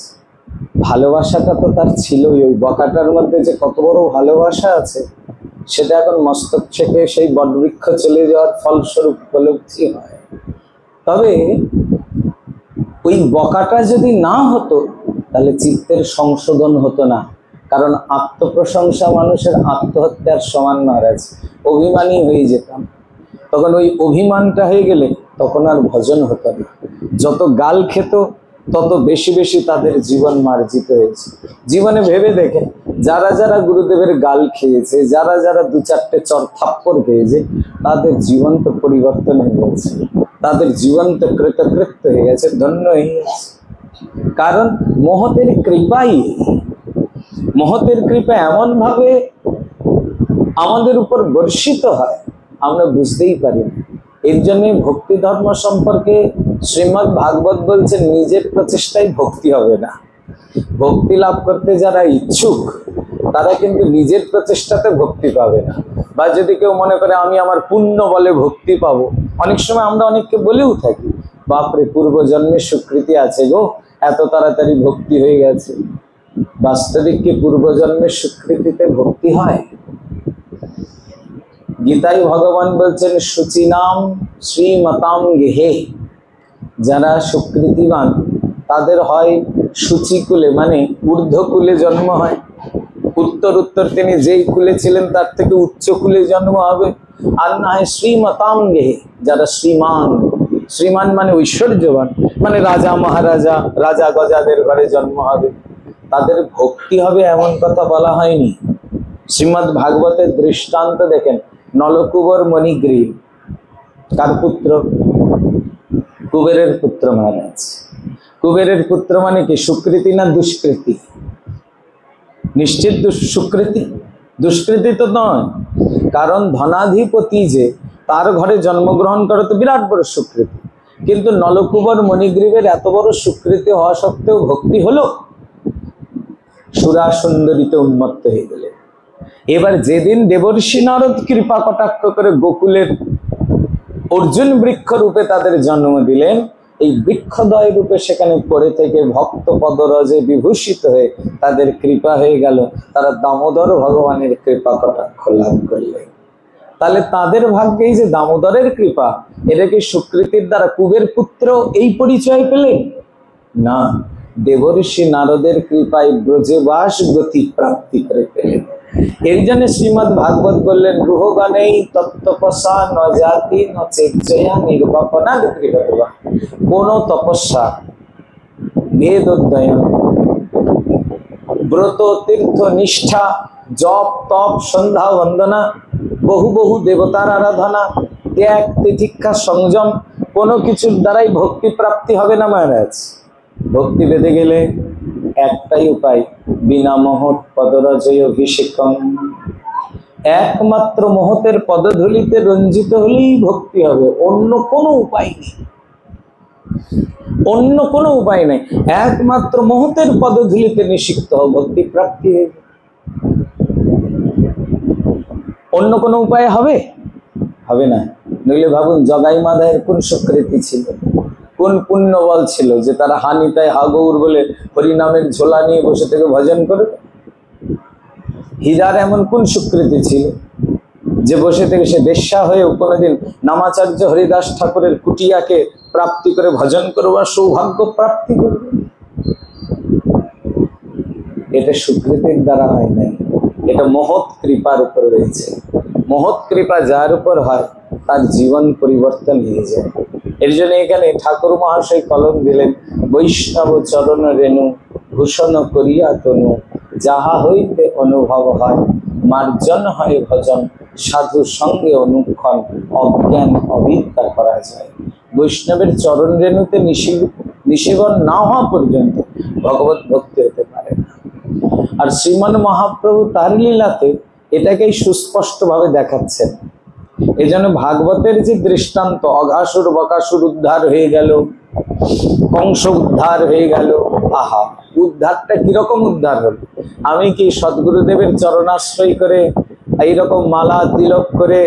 ভালোবাসাটা তো তার ছিলই, ওই বকাটার মধ্যে যে কত বড় ভালোবাসা আছে সেটা এখন মস্তক থেকে সেই বটবৃক্ষ চলে যাওয়ার ফলস্বরূপ উপলব্ধি হয়। তবে ওই বকাটা যদি না হতো তাহলে চিত্তের সংশোধন হতো না, কারণ আত্মপ্রশংসা মানুষের আত্মহত্যার সমান মহারাজ, অভিমানী হয়ে যেতাম। তখন ওই অভিমানটা হয়ে গেলে তখন আর ভজন হতো না। যত গাল খেত তত বেশি বেশি তাদের জীবন মার্জিত হয়েছে। জীবনে ভেবে দেখেন, যারা যারা গুরুদেবের গাল খেয়েছে, যারা যারা দু চারটে চর থাপ্পড় খেয়েছে, তাদের জীবন তো পরিবর্তন হয়ে গেছে, তাদের জীবন তো কৃতকৃত্য হয়ে গেছে, ধন্য হয়ে গেছে। কারণ মহতের কৃপাই, মহতের কৃপা এমন ভাবে আমাদের উপর বর্ষিত হয় আমরা বুঝতেই পারি না। এর জন্য ভক্তি ধর্ম সম্পর্কে শ্রীমদ্ ভাগবত বলছেন, নিজের প্রচেষ্টায় ভক্তি হবে না। ভক্তি লাভ করতে যারা ইচ্ছুক তারা কিন্তু নিজের প্রচেষ্টাতে ভক্তি পাবে না। বা যদি কেউ মনে করে আমি আমার পুণ্য বলে ভক্তি পাবো, অনেক সময় আমরা অনেককে বলেও থাকি, বাপরে পূর্বজন্মের স্বীকৃতি আছে গো, এত তাড়াতাড়ি ভক্তি হয়ে গেছে। বাস্তবিক কি পূর্বজন্মের স্বীকৃতিতে ভক্তি হয়? গীতায় ভগবান বলছেন, শুচিনাম শ্রীমতাম গেহে, যারা সুকৃতিবান তাদের হয় সূচিকুলে মানে ঊর্ধ্বকুলে জন্ম হয়, উত্তর উত্তর তিনি যেই কুলে ছিলেন তার থেকে উচ্চ কুলে জন্ম হবে। আর না হয় শ্রীমতাম গেহে, যারা শ্রীমান, শ্রীমান মানে ঐশ্বর্যবান, মানে রাজা মহারাজা রাজা গজাদের ঘরে জন্ম হবে, তাদের ভক্তি হবে এমন কথা বলা হয়নি। শ্রীমদ্ ভাগবতের দৃষ্টান্ত দেখেন, নলকুবর মণিগ্রীব কার পুত্র? কুবেরের পুত্র মহারাজ। কুবেরের পুত্র মানে কি, সুকৃতি না দুষ্কৃতি? নিশ্চিত সুকৃতি, দুষ্কৃতি তো নয়। কারণ ধনাধিপতি যে তার ঘরে জন্মগ্রহণ করে তো বিরাট বড় সুকৃতি, কিন্তু নলকুবর মণিগ্রীবের এত বড় সুকৃতি হওয়া সত্ত্বেও ভক্তি হলো, সুরা সুন্দরীতে উন্মত্ত হয়ে গেলে। এবার যেদিন দেবর্ষি নারদ কৃপা কটাক্ষ করে গোকুলের অর্জুন বৃক্ষ রূপে তাদের জন্ম দিলেন, এই বৃক্ষদয় রূপে সেখানে পড়ে থেকে ভক্ত পদরজে বিভূষিত হয়ে তাদের কৃপা হয়ে গেল, তারা দামোদর ভগবানের কৃপা কটাক্ষ লাভ করলেন। তাহলে তাদের ভাগ্যেই যে দামোদরের কৃপা, এটা কি স্বীকৃতির দ্বারা কুবের পুত্র এই পরিচয় পেলেন? না, দেবর্ষি নারদের কৃপায় ব্রজবাস গতি প্রাপ্তি করে পেলেন। এর জন্য শ্রীমদ্ ভাগবত বললেন, রুহগণেই তত্তপসা ন জাতি ন চেচ্ছয়া নির্বাপনা গৃহবা। কোন তপস্যা, বেদ অধ্যয়ন, ব্রত তীর্থ নিষ্ঠা, জপ তপ সন্ধ্যা বন্দনা, বহু বহু দেবতার আরাধনা, ত্যাগ তিতিক্ষা সংযম, কোনো কিছুর দ্বারাই ভক্তি প্রাপ্তি হবে না মহারাজ। ভক্তি পেতে গেলে একটাই উপায়, বিনা মহৎ পদরজয় অভিষেকম। একমাত্র মহতের পদধূলিতে রঞ্জিত হলেই ভক্তি হবে, অন্য কোনো উপায় নেই, অন্য কোনো উপায় নেই। একমাত্র মহতের পদধূলিতে নিষিক্ত হও, ভক্তি প্রাপ্তি হবে। অন্য কোনো উপায় হবে? হবে না। নইলে ভাবুন জগাই মাধায়ের কোন সুকৃতি ছিল, কোন পুণ্য বল ছিল যে তারা হানিতায় হাগৌর বলে হরিনামের ঝোলা নিয়ে বসে থেকে ভজন করবে। হীরার এমন কোন সুকৃতি ছিল যে বসে থেকে সে বেশ্যা হয়েও কোনোদিন নামাচার্য হরিদাস ঠাকুরের কুটিয়াকে প্রাপ্তি করে ভজন করবার সৌভাগ্য প্রাপ্তি করবে? এটা সুকৃতির দ্বারা হয় নাই, এটা মহৎ কৃপার উপর রয়েছে। মহৎ কৃপা যার উপর হয় তার জীবন পরিবর্তন হয়ে যায়। এর জন্য এখানে ঠাকুর মহাশয় কলম দিলেন, বৈষ্ণব চরণ রেণু ভূষণ করিয়া তনু, যাহা হইতে অনুভব হয় মার্জন হয় ভজন, সাধু সঙ্গে অনুক্ষণ অজ্ঞান অবিদ্যা করা যায়। বৈষ্ণবের চরণ রেণুতে নিষেবন না হওয়া পর্যন্ত ভগবত ভক্তি হতে পারে না। আর শ্রীমান মহাপ্রভু তার লীলাতে এটাকেই সুস্পষ্টভাবে দেখাচ্ছেন। এই জন্য ভাগবতের যে দৃষ্টান্ত, অঘাসুর বকাসুর উদ্ধার হয়ে গেল, কংস উদ্ধার হয়ে গেল, আহা, উদ্ধারটা কিরকম উদ্ধার হল? আমি কি সদ্গুরুদেবের চরণাশ্রয় করে এইরকম মালা তিলক করে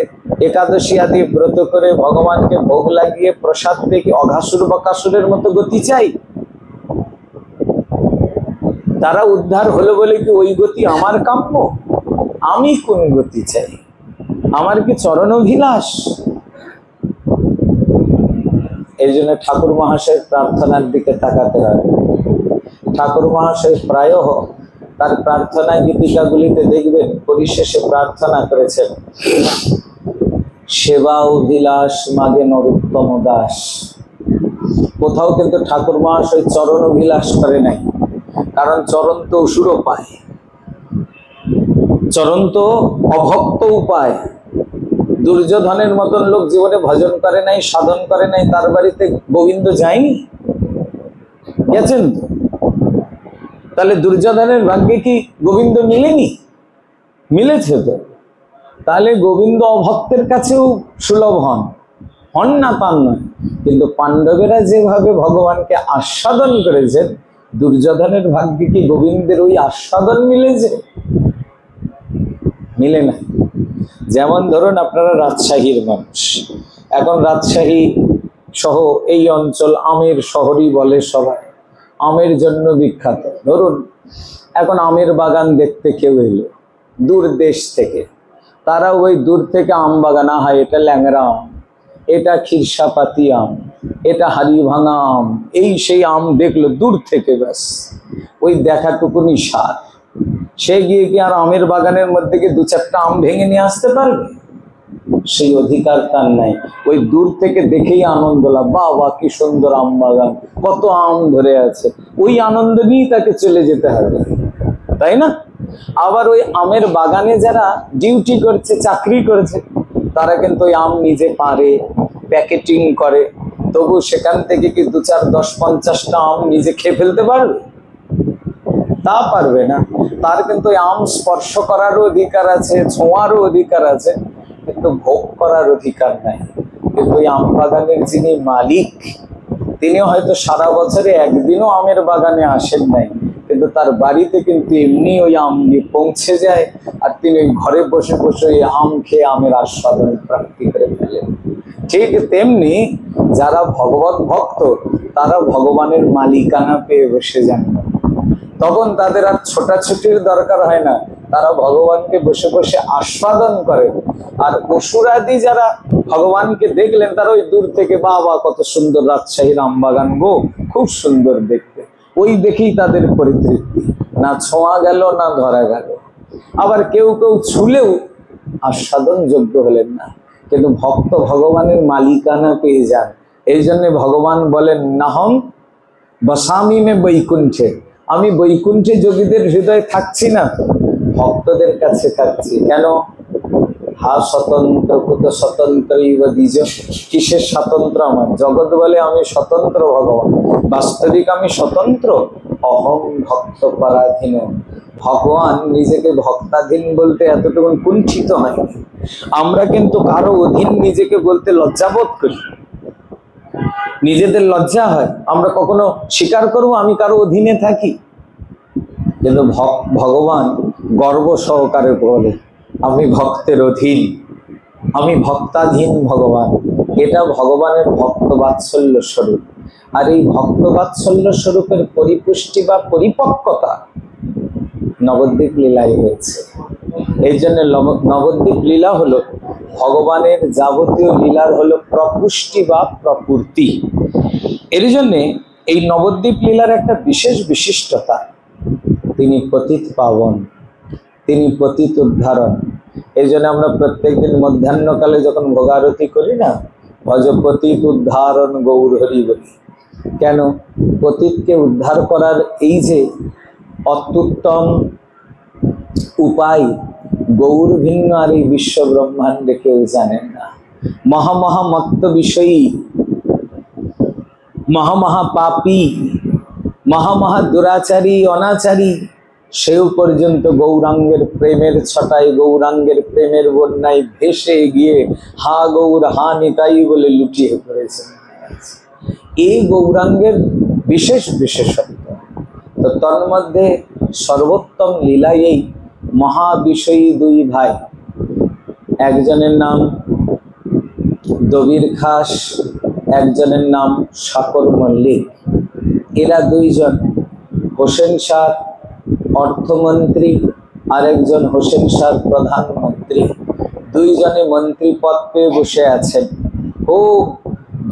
একাদশী আদি ব্রত করে ভগবানকে ভোগ লাগিয়ে প্রসাদ পেয়ে কি অঘাসুর বকাসুরের মতো গতি চাই? তারা উদ্ধার হলো বলে কি ওই গতি আমার কাম্য? আমি কোন গতি চাই? আমার কি চরণ অভিলাষ? এই জন্য ঠাকুর মহাশয়ের প্রার্থনার দিকে তাকাতে হয়। ঠাকুর মহাশয় প্রায় তার প্রার্থনা গীতিকাগুলিতে দেখবেন পরিশেষে প্রার্থনা করেছেন, সেবা অভিলাষ মাগে নরোত্তম দাস। কোথাও কিন্তু ঠাকুর মহাশয় চরণ অভিলাষ করে নাই, কারণ চরণ তো অসুরও পায়, চরণ তো অভক্ত উপায়। দুর্যোধনের মতন লোক জীবনে ভজন করে নাই, সাধন করে নাই, তার বাড়িতে গোবিন্দ যায়নি, গেছেন তো। তাহলে দুর্যোধনের ভাগ্যে কি গোবিন্দ মিলেনি? মিলেছে তো। তাহলে গোবিন্দ অভক্তের কাছেও সুলভ হন, হন না তার নয়, কিন্তু পাণ্ডবেরা যেভাবে ভগবানকে আস্বাদন করেছেন, দুর্যোধনের ভাগ্যে কি গোবিন্দের ওই আস্বাদন মিলেছে? মিলে না। যেমন ধরুন আপনারা রাজশাহীর মানুষ, এখন রাজশাহী সহ এই অঞ্চল আমের শহরই বলে সবাই, আমের জন্য বিখ্যাত। ধরুন এখন আমের বাগান দেখতে কেউ এলো দূর দেশ থেকে, তারা ওই দূর থেকে আম বাগান, আহা এটা ল্যাংড়া আম, এটা খিরসাপাতি আম, এটা হাড়ি ভাঙা আম, এই সেই আম দেখলো দূর থেকে, ব্যাস ওই দেখাটুকুনি স্বাদ। সে গিয়ে কি আর আমের বাগানের মধ্যে গিয়ে দু চারটা আম ভেঙে নিয়ে আসতে পারবে? সেই অধিকার তার নাই। ওই দূর থেকে দেখেই আনন্দ লাভ, বাবা কি সুন্দর আম বাগান, কত আম ধরে আছে, ওই আনন্দ নিয়েই তাকে চলে যেতে হবে, তাই না? আবার ওই আমের বাগানে যারা ডিউটি করছে, চাকরি করছে, তারা কিন্তু ওই আম নিজে পারে, প্যাকেটিং করে, তবু সেখান থেকে কি 2, 4, 10, 50টা আম নিজে খেয়ে ফেলতে পারবে? তা পারবে না। তার কিন্তু আম স্পর্শ করারও অধিকার আছে, ছোঁয়ারও অধিকার আছে, কিন্তু ভোগ করার অধিকার নাই। কিন্তু ওই আম বাগানের যিনি মালিক, তিনি হয়তো সারা বছরে একদিনও আমের বাগানে আসেন নাই, কিন্তু তার বাড়িতে কিন্তু এমনি ওই আম নিয়ে পৌঁছে যায়, আর তিনি ওই ঘরে বসে বসে ওই আম খেয়ে আমের আস্বাদন প্রাপ্তি করে ফেলেন। ঠিক তেমনি যারা ভগবত ভক্ত, তারা ভগবানের মালিকানা পেয়ে বসে যান, তখন তাদের আর ছোটাছুটির দরকার হয় না, তারা ভগবানকে বসে বসে আস্বাদন করে। আর অসুরাদি যারা ভগবানকে দেখলেন, তারা ওই দূর থেকে, বাবা কত সুন্দর রাজশাহীর আমবাগান গো, খুব সুন্দর দেখতে, ওই দেখেই তাদের পরিতৃপ্তি, না ছোঁয়া গেল না ধরা গেল। আবার কেউ কেউ ছুলেও আস্বাদন যোগ্য হলেন না, কিন্তু ভক্ত ভগবানের মালিকানা পেয়ে যান। এই জন্য ভগবান বলেন, নাহং বসামি মে বৈকুণ্ঠে, আমি বৈকুণ্ঠে যোগীদের হৃদয়ে থাকছি না, ভক্তদের কাছে থাকছি। কেন? হা স্বতন্ত্র কুত স্বতন্ত্র দ্বিজ, কিসের স্বতন্ত্র? আমার জগৎ বলে আমি স্বতন্ত্র ভগবান, বাস্তবিক আমি স্বতন্ত্র। অহং ভক্ত পরাধীন। ভগবান নিজেকে ভক্তাধীন বলতে এতটুকু কুণ্ঠিত হয়। আমরা কিন্তু কারো অধীন নিজেকে বলতে লজ্জাবোধ করি, নিজেদের লজ্জা হয়। আমরা কখনো স্বীকার করবো আমি কারো অধীনে থাকি? কিন্তু ভগবান গর্ব সহকারে বলে আমি ভক্তের অধীন, আমি ভক্তাধীন ভগবান। এটা ভগবানের ভক্ত বাৎসল্য স্বরূপ। আর এই ভক্ত বাৎসল্য স্বরূপের পরিপুষ্টি বা পরিপক্কতা নবদ্বীপ লীলায় হয়েছে। এই জন্য নবদ্বীপ লীলা হলো ভগবানের যাবতীয় লীলার হলো প্রপুষ্টি বা প্রপূর্তি। এর জন্যে এই নবদ্বীপ লীলার একটা বিশেষ বিশিষ্টতা, তিনি পতিত পাবন, তিনি পতিত উদ্ধারণ। এই জন্য আমরা প্রত্যেকদিন মধ্যাহ্নকালে যখন ভোগারতি করি না, ভজ পতিত উদ্ধারণ গৌর হরি বলি। কেন? পতিতকে উদ্ধার করার এই যে অত্যুত্তম উপায়, গৌর ভিন্ন আর এই বিশ্ব ব্রহ্মাণ্ডে কেউ জানেন না। মহামহামত্ত বিষয়ী, মহামহা পাপী, মহামহা দুরাচারী অনাচারী, সেও পর্যন্ত গৌরাঙ্গের প্রেমের ছটায়, গৌরাঙ্গের প্রেমের বন্যায় ভেসে গিয়ে হা গৌর হা নিতাই বলে লুটিয়ে পড়েছেন। এই গৌরাঙ্গের বিশেষ বিশেষত্ব। তো তন্মধ্যে সর্বোত্তম লীলাই এই মহাবিষয়ী দুই ভাই, একজনের নাম দবির খাস, একজনের নাম শাকর মল্লিক। এরা দুইজন হোসেন শাহ অর্থমন্ত্রী, আরেকজন হোসেন শাহ প্রধানমন্ত্রী। দুইজনে মন্ত্রী পদ পেয়ে বসে আছেন। খুব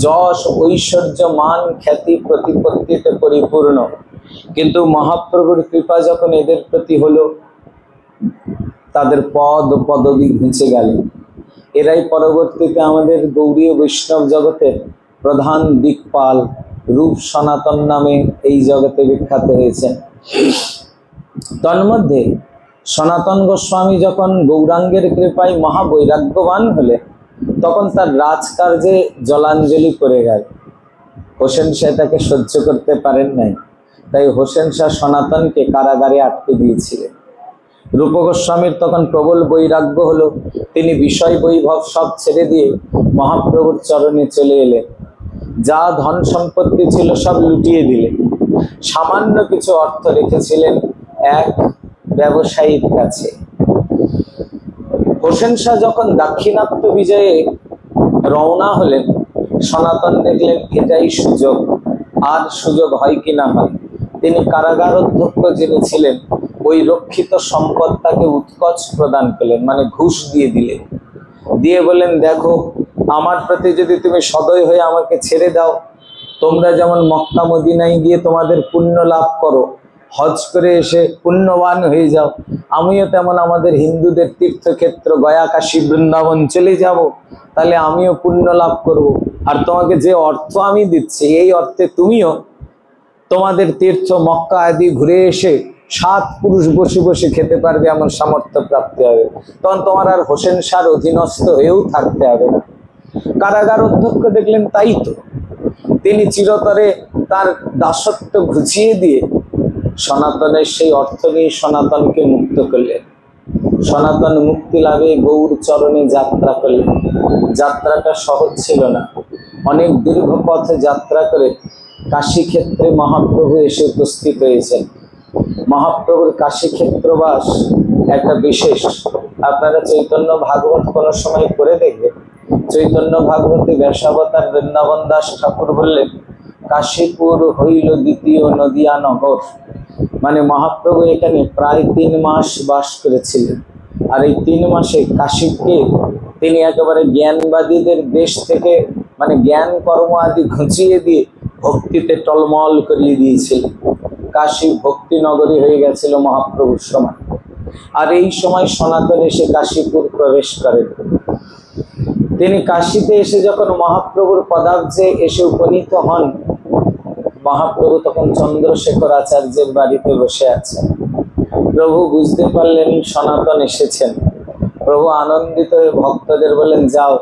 যশ ঐশ্বর্য মান খ্যাতি প্রতিপত্তিতে পরিপূর্ণ। কিন্তু মহাপ্রভুর কৃপা যখন এদের প্রতি হলো, তাদের পদ ও পদবি ঘুচে গেল। এরাই পরবর্তীতে আমাদের গৌড়ীয় বৈষ্ণব জগতের প্রধান দিকপাল, রূপ সনাতন নামে এই জগতে বিখ্যাত হয়েছেন। তন্মধ্যে সনাতন গোস্বামী যখন গৌরাঙ্গের কৃপায় মহাবৈরাগ্যবান হলে, তখন তার রাজকার্যে জলাঞ্জলি করে গেল। হোসেন শাহ তাকে সহ্য করতে পারেন নাই, তাই হোসেন শাহ সনাতনকে কারাগারে আটকে দিয়েছিলেন। রূপ গোস্বামীর তখন প্রবল বৈরাগ্য হলো, তিনি বিষয় বৈভব সব ছেড়ে দিয়ে মহাপ্রভুর চরণে চলে এলেন। যা ধন সম্পত্তি ছিল সব লুটিয়ে দিলেন। সামান্য কিছু অর্থ রেখেছিলেন এক ব্যবসায়ীর কাছে। হোসেন শাহ যখন দাক্ষিণাত্য বিজয়ে রওনা হলেন, সনাতন দেখলেন এটাই সুযোগ, আর সুযোগ হয় কি না হয়। তিনি কারাগার অধ্যক্ষ যিনি ছিলেন, ওই রক্ষিত সম্পদ তাকে উৎকোচ প্রদান করলেন, মানে ঘুষ দিয়ে দিলেন। দিয়ে বললেন, দেখো আমার প্রতি যদি তুমি সদয় হয়ে আমাকে ছেড়ে দাও, তোমরা যেমন মক্কা মদিনায় গিয়ে তোমাদের পুণ্য লাভ করো, হজ করে এসে পুণ্যবান হয়ে যাও, আমিও তেমন আমাদের হিন্দুদের তীর্থক্ষেত্র গয়া কাশী বৃন্দাবন চলে যাব, তাহলে আমিও পুণ্য লাভ করব। আর তোমাকে যে অর্থ আমি দিচ্ছি, এই অর্থে তুমিও তোমাদের তীর্থ মক্কা আদি ঘুরে এসে 7 পুরুষ বসে বসে খেতে পারবে, এমন সামর্থ্য প্রাপ্তি হবে। তখন তোমার আর হোসেন শাহর অধীনস্থ হয়েও থাকতে হবে না। কারাগার অধ্যক্ষ দেখলেন তাই তো, তিনি চিরতরে তার দাসত্ব ঘুচিয়ে দিয়ে সনাতনের সেই অর্থ নিয়ে সনাতনকে মুক্ত করলেন। সনাতন মুক্তি লাভে গৌর চরণে যাত্রা করলেন। যাত্রাটা সহজ ছিল না, অনেক দীর্ঘ পথে যাত্রা করে কাশী ক্ষেত্রে মহাপ্রভু এসে উপস্থিত হয়েছেন। মহাপ্রভুর কাশী ক্ষেত্রবাস একটা বিশেষ। আপনারা চৈতন্য ভাগবত কোনো সময় করে দেখবেন। চৈতন্য ভাগবতে ব্যাসাবতার বৃন্দাবন দাস ঠাকুর বললেন, কাশীপুর হইল দ্বিতীয় নদিয়া নগর। মানে মহাপ্রভু এখানে প্রায় 3 মাস বাস করেছিলেন। আর এই 3 মাসে কাশীকে তিনি একেবারে জ্ঞানবাদীদের দেশ থেকে, মানে জ্ঞান কর্ম আদি ঘুচিয়ে দিয়ে ভক্তিতে টলমল করিয়ে দিয়েছিলেন। কাশী ভক্তি নগরী হয়ে গেছিল মহাপ্রভুর সময়। আর এই সময় সনাতন এসে কাশীপুর প্রবেশ করেন। তিনি কাশীতে এসে যখন মহাপ্রভুর পদাব্জে এসে উপনীত হন, মহাপ্রভু তখন চন্দ্রশেখর আচার্যের বাড়িতে বসে আছেন। প্রভু বুঝতে পারলেন সনাতন এসেছেন। প্রভু আনন্দিত হয়ে ভক্তদের বললেন, যাও,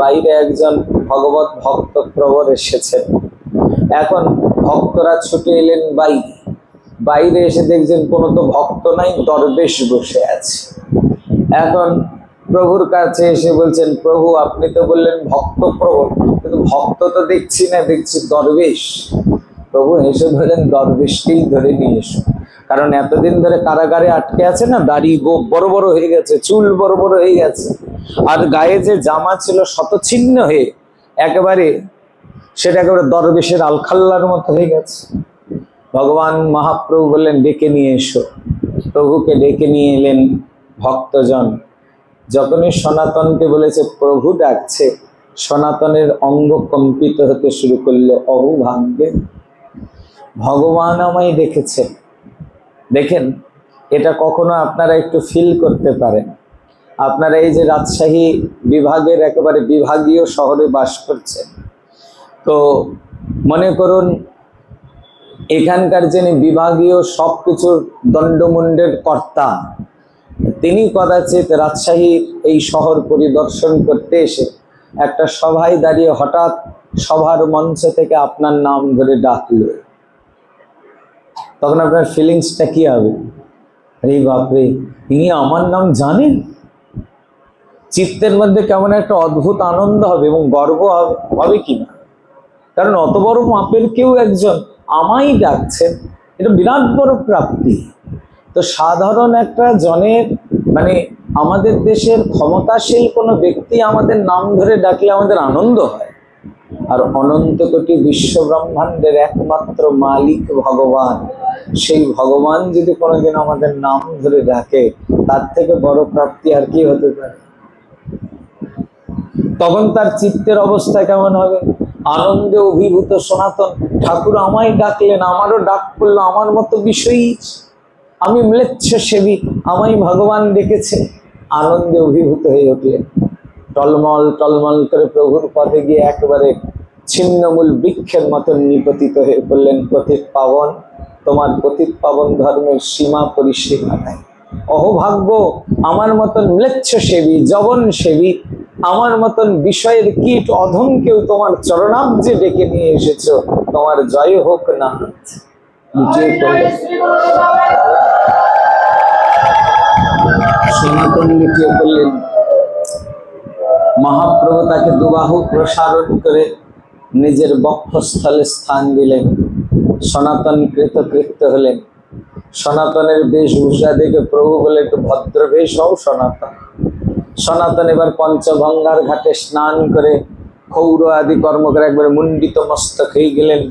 বাইরে একজন ভগবত ভক্ত প্রবর এসেছেন। এখন ভক্তরা ছুটে এলেন বাইরে। বাইরে এসে দেখছেন কোনো তো ভক্ত নাই, দরবেশ বসে আছে। এখন প্রভুর কাছে এসে বলছেন, প্রভু আপনি তো বললেন ভক্ত প্রবর, কিন্তু ভক্ত তো দেখছি না, দেখছি দরবেশ। প্রভু হেসে বললেন, দরবেশকেই ধরে নিয়ে এসো। কারণ এতদিন ধরে কারাগারে আটকে আছে না, দাড়ি গোপ বড় বড় হয়ে গেছে, চুল বড় বড় হয়ে গেছে, আর গায়ে যে জামা ছিল শতছিন্ন হয়ে একেবারে সেটা একেবারে দরবেশের আলখাল্লার মতো হয়ে গেছে। ভগবান মহাপ্রভু বললেন, ডেকে নিয়ে এসো। প্রভুকে ডেকে নিয়ে এলেন ভক্তজন। যখনই সনাতনকে বলেছে প্রভু ডাকছে, সনাতনের অঙ্গ কম্পিত হতে শুরু করলো। অহু ভাগ্যে ভগবান আমায় ডেকেছে। দেখেন, এটা কখনো আপনারা একটু ফিল করতে পারেন। আপনারা এই যে রাজশাহী বিভাগের একেবারে বিভাগীয় শহরে বাস করছেন, তো মনে করুন এখানকার যিনি বিভাগীয় সব কিছুর দণ্ডমুণ্ডের কর্তা, তিনি কদাচিৎ রাজশাহীর এই শহর পরিদর্শন করতে এসে একটা সভায় দাঁড়িয়ে হঠাৎ সভার মঞ্চ থেকে আপনার নাম ধরে ডাকল, তখন আপনার ফিলিংসটা কি হবে? আরে বাপরে, ইনি আমার নাম জানেন। চিত্তের মধ্যে কেমন একটা অদ্ভুত আনন্দ হবে এবং গর্ব হবে কিনা। কারণ অত বড় মাপের কেউ একজন আমায় ডাকছেন, এটা বিরাট বড় প্রাপ্তি। তো সাধারণ একটা জনের মানে আমাদের দেশের ক্ষমতাশীল কোনো ব্যক্তি আমাদের নাম ধরে ডাকলে আমাদের আনন্দ হয়। আর অনন্ত কোটি বিশ্ব ব্রহ্মাণ্ডের একমাত্র মালিক ভগবান, সেই ভগবান যদি কোনোদিন আমাদের নাম ধরে ডাকে, তার থেকে বড় প্রাপ্তি আর কি হতে পারে? তখন তার চিত্তের অবস্থা কেমন হবে? আনন্দে অভিভূত সনাতন, ঠাকুর আমায় ডাকলেন, আমারও ডাক পড়লো, আমার মতো বিষয়ী, আমি ম্লেচ্ছ সেবী, আমায় ভগবান ডেকেছে। আনন্দে অভিভূত হয়ে উঠলেন। টলমল টলমল করে প্রভুর পদে গিয়ে একেবারে ছিন্নমূল বৃক্ষের মতন নিপতিত হয়ে পড়লেন। পতিত পাবন, তোমার পতিত পাবন ধর্মের সীমা পরিসীমা নাই। অহোভাগ্য, আমার মতন ম্লেচ্ছ সেবী, জবন সেবী, আমার মতন বিষয়ের কীট অধম কেউ তোমার চরণাব্জে ডেকে নিয়ে এসেছো, তোমার জয় হোক না। সনাতন লুটিয়ে পড়লেন। মহাপ্রভু তাকে দুবাহু প্রসারণ করে নিজের বক্ষস্থলে স্থান দিলেন। সনাতন কৃতকৃত্য হলেন। সনাতনের বেশভূষা দেখে প্রভু বলে, একটু ভদ্র বেশ হও সনাতন। সনাতন এবার পঞ্চগঙ্গার ঘাটে স্নান করে ক্ষৌর আদি কর্ম করে একবারে মুন্ডিত মস্তক হয়ে গেলেন।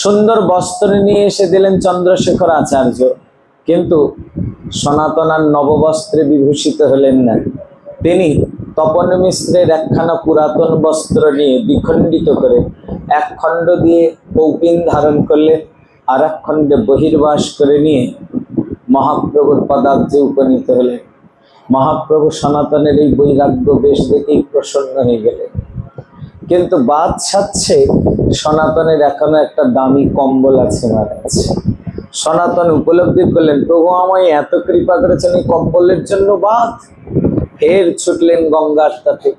সুন্দর বস্ত্র নিয়ে এসে দিলেন চন্দ্রশেখর আচার্য, কিন্তু সনাতন আর নববস্ত্রে বিভূষিত হলেন না। তিনি তপন মিশ্রের একখানা পুরাতন বস্ত্র নিয়ে দ্বিখণ্ডিত করে এক খণ্ড দিয়ে কৌপিন ধারণ করলেন, আর এক খণ্ডে বহির্বাস করে নিয়ে মহাপ্রভুর পদাব্জে উপনীত হলেন। মহাপ্রভু সনাতনের এই বৈরাগ্য বেশ দেখেই প্রসন্ন হয়ে গেলেন। কিন্তু বাদ সাচ্ছে সনাতনের এখনো একটা দামি কম্বল আছে মহারাজ। সনাতন উপলব্ধি করলেন, প্রভু আমায় এত কৃপা করেছেন, এই কম্বলের জন্য বাদ। ফের ছুটলেন গঙ্গার তটে,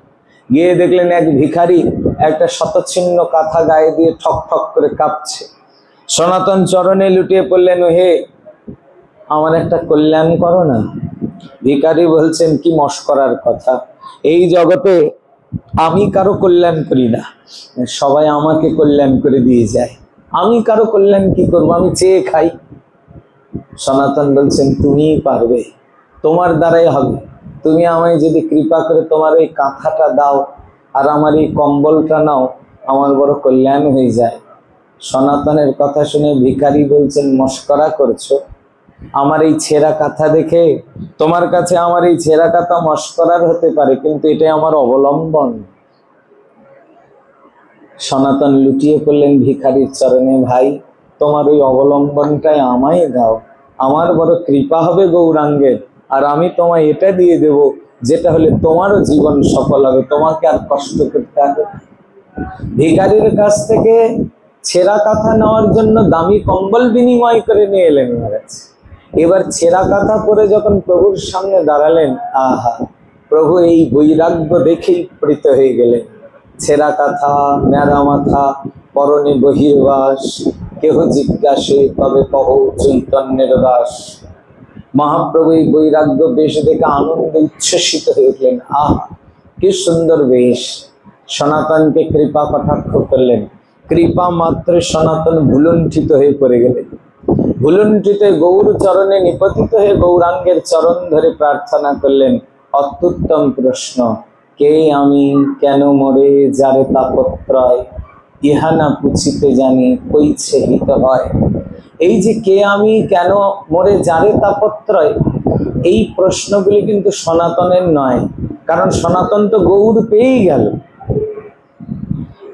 গিয়ে দেখলেন এক ভিখারি একটা শতচ্ছিন্ন কাঁথা গায়ে দিয়ে ঠক ঠক করে কাঁপছে। সনাতন চরণে লুটিয়ে পড়লেন, হে আমার একটা কল্যাণ করো না। ভিখারি বলছেন, কি মস্করার কথা, এই জগতে আমি কারো কল্যাণ করি না, সবাই আমাকে কল্যাণ করে দিয়ে যায়, আমি কারো কল্যাণ কি করবো, আমি চেয়ে খাই। সনাতন বলছেন, তুমিই পারবে, তোমার দ্বারাই হবে। তুমি আমায় যদি কৃপা করে তোমার এই কাঁথাটা দাও আর আমার এই কম্বলটা নাও, আমার বড় কল্যাণ হয়ে যায়। সনাতনের কথা শুনে ভিখারি বলছেন, মস্করা করছো? আমার এই ছেঁড়া কাঁথা দেখে তোমার কাছে আমার এই ছেঁড়া কাঁথা মস্করার হতে পারে, কিন্তু এটাই আমার অবলম্বন। সনাতন লুটিয়ে পড়লেন ভিখারির চরণে, ভাই তোমার ওই অবলম্বনটাই আমায় দাও, আমার বড় কৃপা হবে গৌরাঙ্গের, আর আমি তোমায় এটা দিয়ে দেব যেটা হলে তোমারও জীবন সফল হবে, তোমাকে আর কষ্ট করতে হবে। ভিখারির কাছ থেকে ছেঁড়া কাঁথা নেওয়ার জন্য দামি কম্বল বিনিময় করে নিয়ে এলেন মহারাজ। এবার ছেঁড়া কাঁথা পরে যখন প্রভুর সামনে দাঁড়ালেন, আহা, প্রভু এই বৈরাগ্য দেখেই প্রীত হয়ে গেলেন। ছেঁড়া কাঁথা, ন্যাড়া মাথা, পরনে বহির্বাস, কেহ জিজ্ঞাসে তবে কহ চৈতন্যের দাস। মহাপ্রভু এই বৈরাগ্য বেশ দেখে আনন্দে উচ্ছ্বসিত হয়ে উঠলেন। আহা, কি সুন্দর বেশ! সনাতনকে কৃপা কটাক্ষ করলেন। কৃপা মাত্র সনাতন ভুলুণ্ঠিত হয়ে পড়ে গেলেন। ভুলুণ্ঠিত গৌর চরণে নিপতিত হয়ে গৌরাঙ্গের চরণ ধরে প্রার্থনা করলেন। অত্যুত্তম প্রশ্ন, কে আমি, কেন মরে, যারে তাপত্রয়, ইহা না পুছিতে জানি কইছে হিত হয়। এই যে কে আমি, কেন মরে, যারে তাপত্রয়, এই প্রশ্নগুলি কিন্তু সনাতনের নয়, কারণ সনাতন তো গৌর পেয়েই গেল।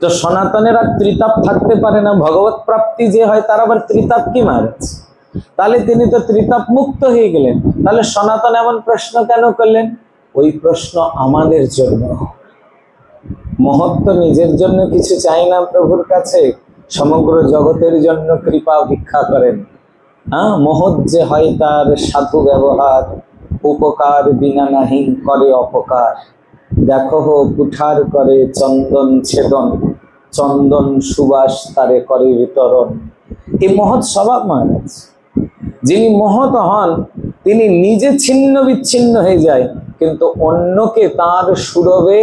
তো সনাতনের আর ত্রিতাপ থাকতে পারে না। ভগবত প্রাপ্তি যে হয় তার আবার ত্রিতাপ কি মহারাজ? তাহলে তিনি তো ত্রিতাপ মুক্ত হয়ে গেলেন। তাহলে সনাতন এমন প্রশ্ন কেন করলেন? ওই প্রশ্ন আমাদের জন্য। মহত্ব নিজের জন্য কিছু চাই না প্রভুর কাছে, সমগ্র জগতের জন্য কৃপা ভিক্ষা করেন। মহৎ যে হয় তার সাধু ব্যবহার, উপকার বিনা নাহি করে অপকার। দেখো কুঠার করে চন্দন ছেদন, চন্দন সুবাস তারে করে বিতরণ। এই মহৎ স্বভাব মহারাজ। যিনি মহৎ হন তিনি নিজে ছিন্ন বিচ্ছিন্ন হয়ে যায়, কিন্তু অন্যকে তার সৌরভে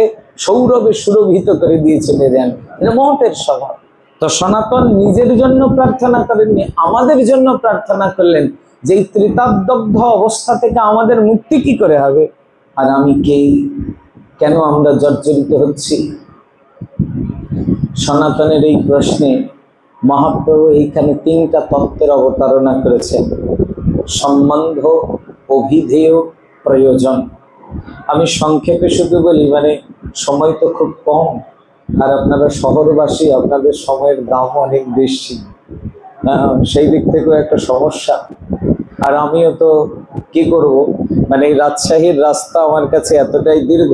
সুরভিত করে দিয়ে চলে যান। এটা মহতের স্বভাব। তো সনাতন নিজের জন্য প্রার্থনা করেননি, আমাদের জন্য প্রার্থনা করলেন যে এই ত্রিতাপদগ্ধ অবস্থা থেকে আমাদের মুক্তি কি করে হবে। আর আমি কে, কেন আমরা জর্জরিত হচ্ছি? সনাতনের এই প্রশ্নে মহাপ্রভু এইখানে তিনটা তত্ত্বের অবতারণা করেছেন: সম্বন্ধ, অভিধেয়, প্রয়োজন। আমি সংক্ষেপে শুধু বলি, মানে সময় তো খুব কম, আর আপনারা শহরবাসী, আপনাদের সময়ের দাম অনেক বেশি, সেই দিক থেকেও একটা সমস্যা। আর আমিও তো কি করব, মানে এই রাজশাহীর রাস্তা আমার কাছে এতটাই দীর্ঘ,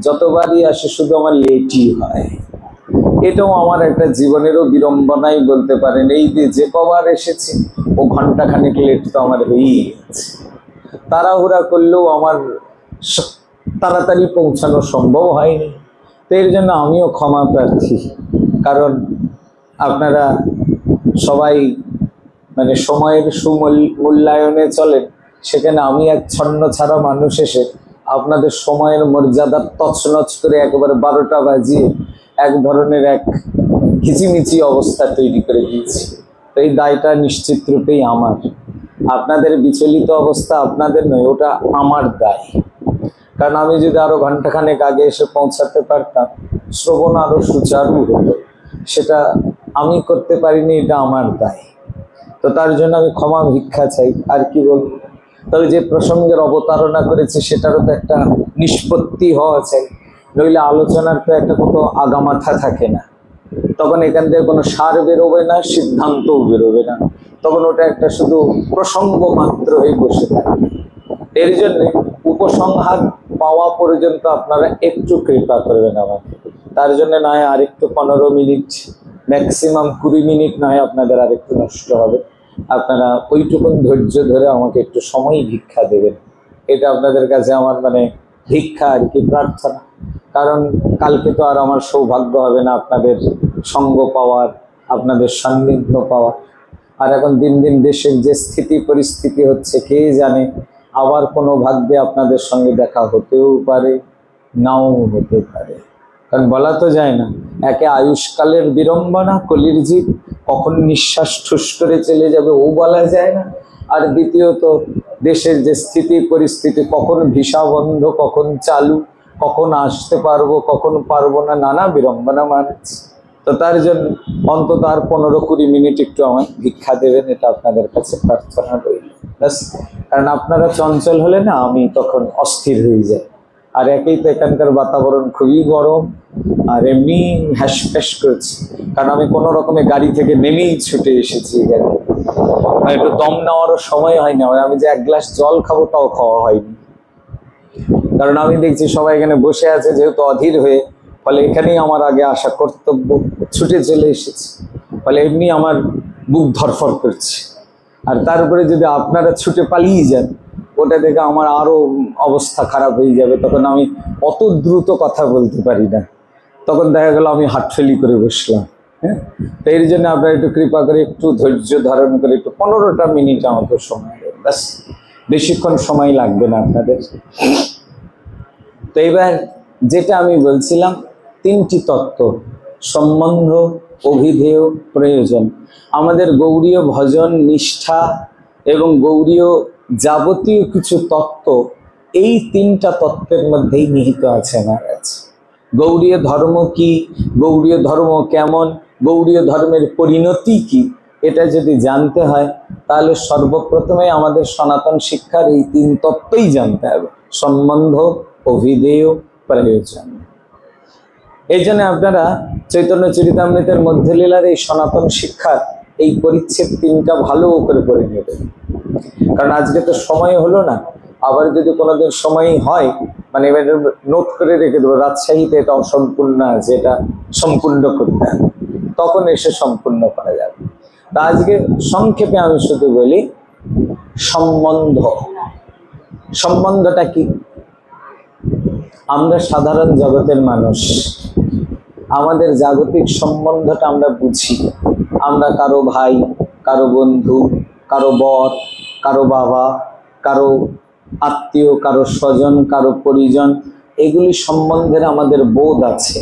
যতবারই আসে শুধু আমার লেটই হয়। এটাও আমার একটা জীবনেরও বিড়ম্বনাই বলতে পারেন। এই যে কবার এসেছি ও ঘন্টাখানেক লেট তো আমার হয়েই গেছে। তাড়াহুড়া করলেও আমার তাড়াতাড়ি পৌঁছানো সম্ভব হয়নি। তো এর জন্য আমিও ক্ষমা প্রার্থী, কারণ আপনারা সবাই মানে সময়ের মূল্যায়নে চলেন, সেখানে আমি এক ছন্ন ছাড়া মানুষ এসে আপনাদের সময়ের মর্যাদা তছনছ করে একেবারে 12টা বাজিয়ে এক ধরনের এক কিচিমিচি অবস্থা তৈরি করে দিয়েছি। তো এই দায়টা নিশ্চিত রূপেই আমার। আপনাদের বিচলিত অবস্থা আপনাদের নয়, ওটা আমার দায়। কারণ আমি যদি আরো ঘন্টাখানেক আগে এসে পৌঁছাতে পারতাম, শ্রবণ আরো সুচারু হতো। সেটা আমি করতে পারিনি, এটা আমার দায়। তো তার জন্য আমি ক্ষমা ভিক্ষা চাই, আর কি বলবো। তবে যে প্রসঙ্গের অবতারণা করেছে সেটারও তো একটা নিষ্পত্তি হওয়া চাই, নইলে আলোচনার তো একটা কত আগামাথা থাকে না। তখন এখান থেকে কোনো সার বেরোবে না, সিদ্ধান্তও বেরোবে না, তখন ওটা একটা শুধু প্রসঙ্গ মাত্র হয়ে বসে থাকবে। এর জন্য উপসংহার পাওয়া পর্যন্ত আপনারা একটু কৃপা করবেন আমার। তার জন্য না হয় আরেকটু 15 মিনিট, ম্যাক্সিমাম 20 মিনিট না হয় আপনাদের আরেকটু নষ্ট হবে। আপনারা ওইটুকুন ধৈর্য ধরে আমাকে একটু সময় ভিক্ষা দেবেন। এটা আপনাদের কাছে আমার মানে ভিক্ষা আর কি, প্রার্থনা। কারণ কালকে তো আর আমার সৌভাগ্য হবে না আপনাদের সঙ্গ পাওয়ার, আপনাদের সান্নিধ্য পাওয়ার। আর এখন দিন দিন দেশের যে স্থিতি পরিস্থিতি হচ্ছে, কে জানে, আবার কোনো ভাগ্যে আপনাদের সঙ্গে দেখা হতেও পারে, নাও হতে পারে। কারণ বলা তো যায় না, একে আয়ুষ্কালের বিড়ম্বনা, কলির জীব কখন নিঃশ্বাস ঠুস করে চলে যাবে ও বলা যায় না। আর দ্বিতীয়ত দেশের যে স্থিতি পরিস্থিতি, কখন ভিসা বন্ধ, কখন চালু, কখন আসতে পারবো, কখন পারবো না, নানা বিড়ম্বনা মানছে। তো তার জন্য অন্তত আর 15-20 মিনিট একটু আমায় ভিক্ষা দেবেন, এটা আপনাদের কাছে প্রার্থনা রইল। কারণ আপনারা চঞ্চল হলে না আমি তখন অস্থির হয়ে যাই। আর একেই তো এখানকার বাতাবরণ খুবই গরম, আর এমনি হ্যাসফ্যাস করছে, কারণ আমি কোনো রকমে গাড়ি থেকে নেমেই ছুটে এসেছি এখানে। একটু দম নেওয়ারও সময় হয় না, আমি যে এক গ্লাস জল খাবো তাও খাওয়া হয়নি। কারণ আমি দেখছি সবাই এখানে বসে আছে যেহেতু অধীর হয়ে, ফলে এখানেই আমার আগে আসা কর্তব্য, ছুটে চলে এসেছি। বলে এমনি আমার বুক ধরফর করছে। আর তারপরে যদি আপনারা ছুটে পালিয়ে যান, ওটা দেখে আমার আরও অবস্থা খারাপ হয়ে যাবে, তখন আমি অত দ্রুত কথা বলতে পারি না, তখন দেখা গেল আমি হাতফেলি করে বসলাম। হ্যাঁ, তো এর জন্য আপনারা একটু কৃপা করে একটু ধৈর্য ধারণ করে একটু 15টা মিনিট আমাকে সময় দেন, ব্যাস, বেশিক্ষণ সময় লাগবে না আপনাদের। তো এবার যেটা আমি বলছিলাম, 3টি তত্ত্ব, সম্বন্ধ, অভিধেয়, প্রয়োজন, আমাদের গৌড়ীয় ভজন নিষ্ঠা এবং গৌড়ীয় যাবতীয় কিছু তত্ত্ব এই 3টা তত্ত্বের মধ্যেই নিহিত আছে মহারাজ। গৌড়ীয় ধর্ম কি, গৌড়ীয় ধর্ম কেমন, গৌড়ীয় ধর্মের পরিণতি কি, এটা যদি জানতে হয় তাহলে সর্বপ্রথমে আমাদের সনাতন শিক্ষার এই 3 তত্ত্বই জানতে হবে, সম্বন্ধ, অভিধেয়, প্রয়োজন। এই জন্য আপনারা চৈতন্য চরিতামৃতের মধ্যলীলার এই সনাতন শিক্ষার এই পরিচ্ছেদ 3টা ভালো করে পড়ে নেবেন, কারণ আজকে তো সময় হলো না, আবার যদি কোনোদিন সময় হয়, মানে এবার নোট করে রেখে দেবো, রাজশাহীতে এটা অসম্পূর্ণ আছে, এটা সম্পূর্ণ করতে হবে, তখন এসে সম্পূর্ণ করা যাবে। তা আজকে সংক্ষেপে আমি শুধু বলি, সম্বন্ধ। সম্বন্ধটা কি? আমরা সাধারণ জগতের মানুষ, আমাদের জাগতিক সম্বন্ধটা আমরা বুঝি। আমরা কারো ভাই, কারো বন্ধু, কারো বর, কারো বাবা, কারো আত্মীয়, কারো স্বজন, কারো পরিজন, এগুলি সম্বন্ধের আমাদের বোধ আছে।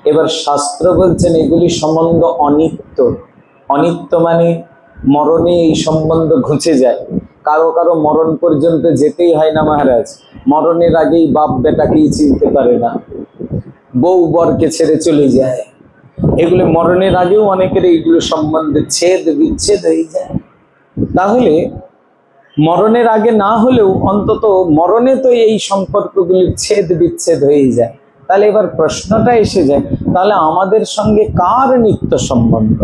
এবার শাস্ত্র বলছেন এগুলি সম্বন্ধ অনিত্য। অনিত্য মানে মরণে এই সম্বন্ধ ঘুচে যায়। কারো কারো মরণ পর্যন্ত যেতেই হয় না মহারাজ, মরণের আগেই বাপ বেটাকেই চিনতে পারে না, বউ বরকে ছেড়ে চলে যায়। এগুলো মরণের আগেও অনেকের এইগুলো সম্বন্ধে ছেদ বিচ্ছেদ হয়ে যায়। তাহলে মরণের আগে না হলেও অন্তত মরণে তো এই সম্পর্কগুলির ছেদ বিচ্ছেদ হয়ে যায়। তাহলে এবার প্রশ্নটা এসে যায়, তাহলে আমাদের সঙ্গে কার নিত্য সম্বন্ধ?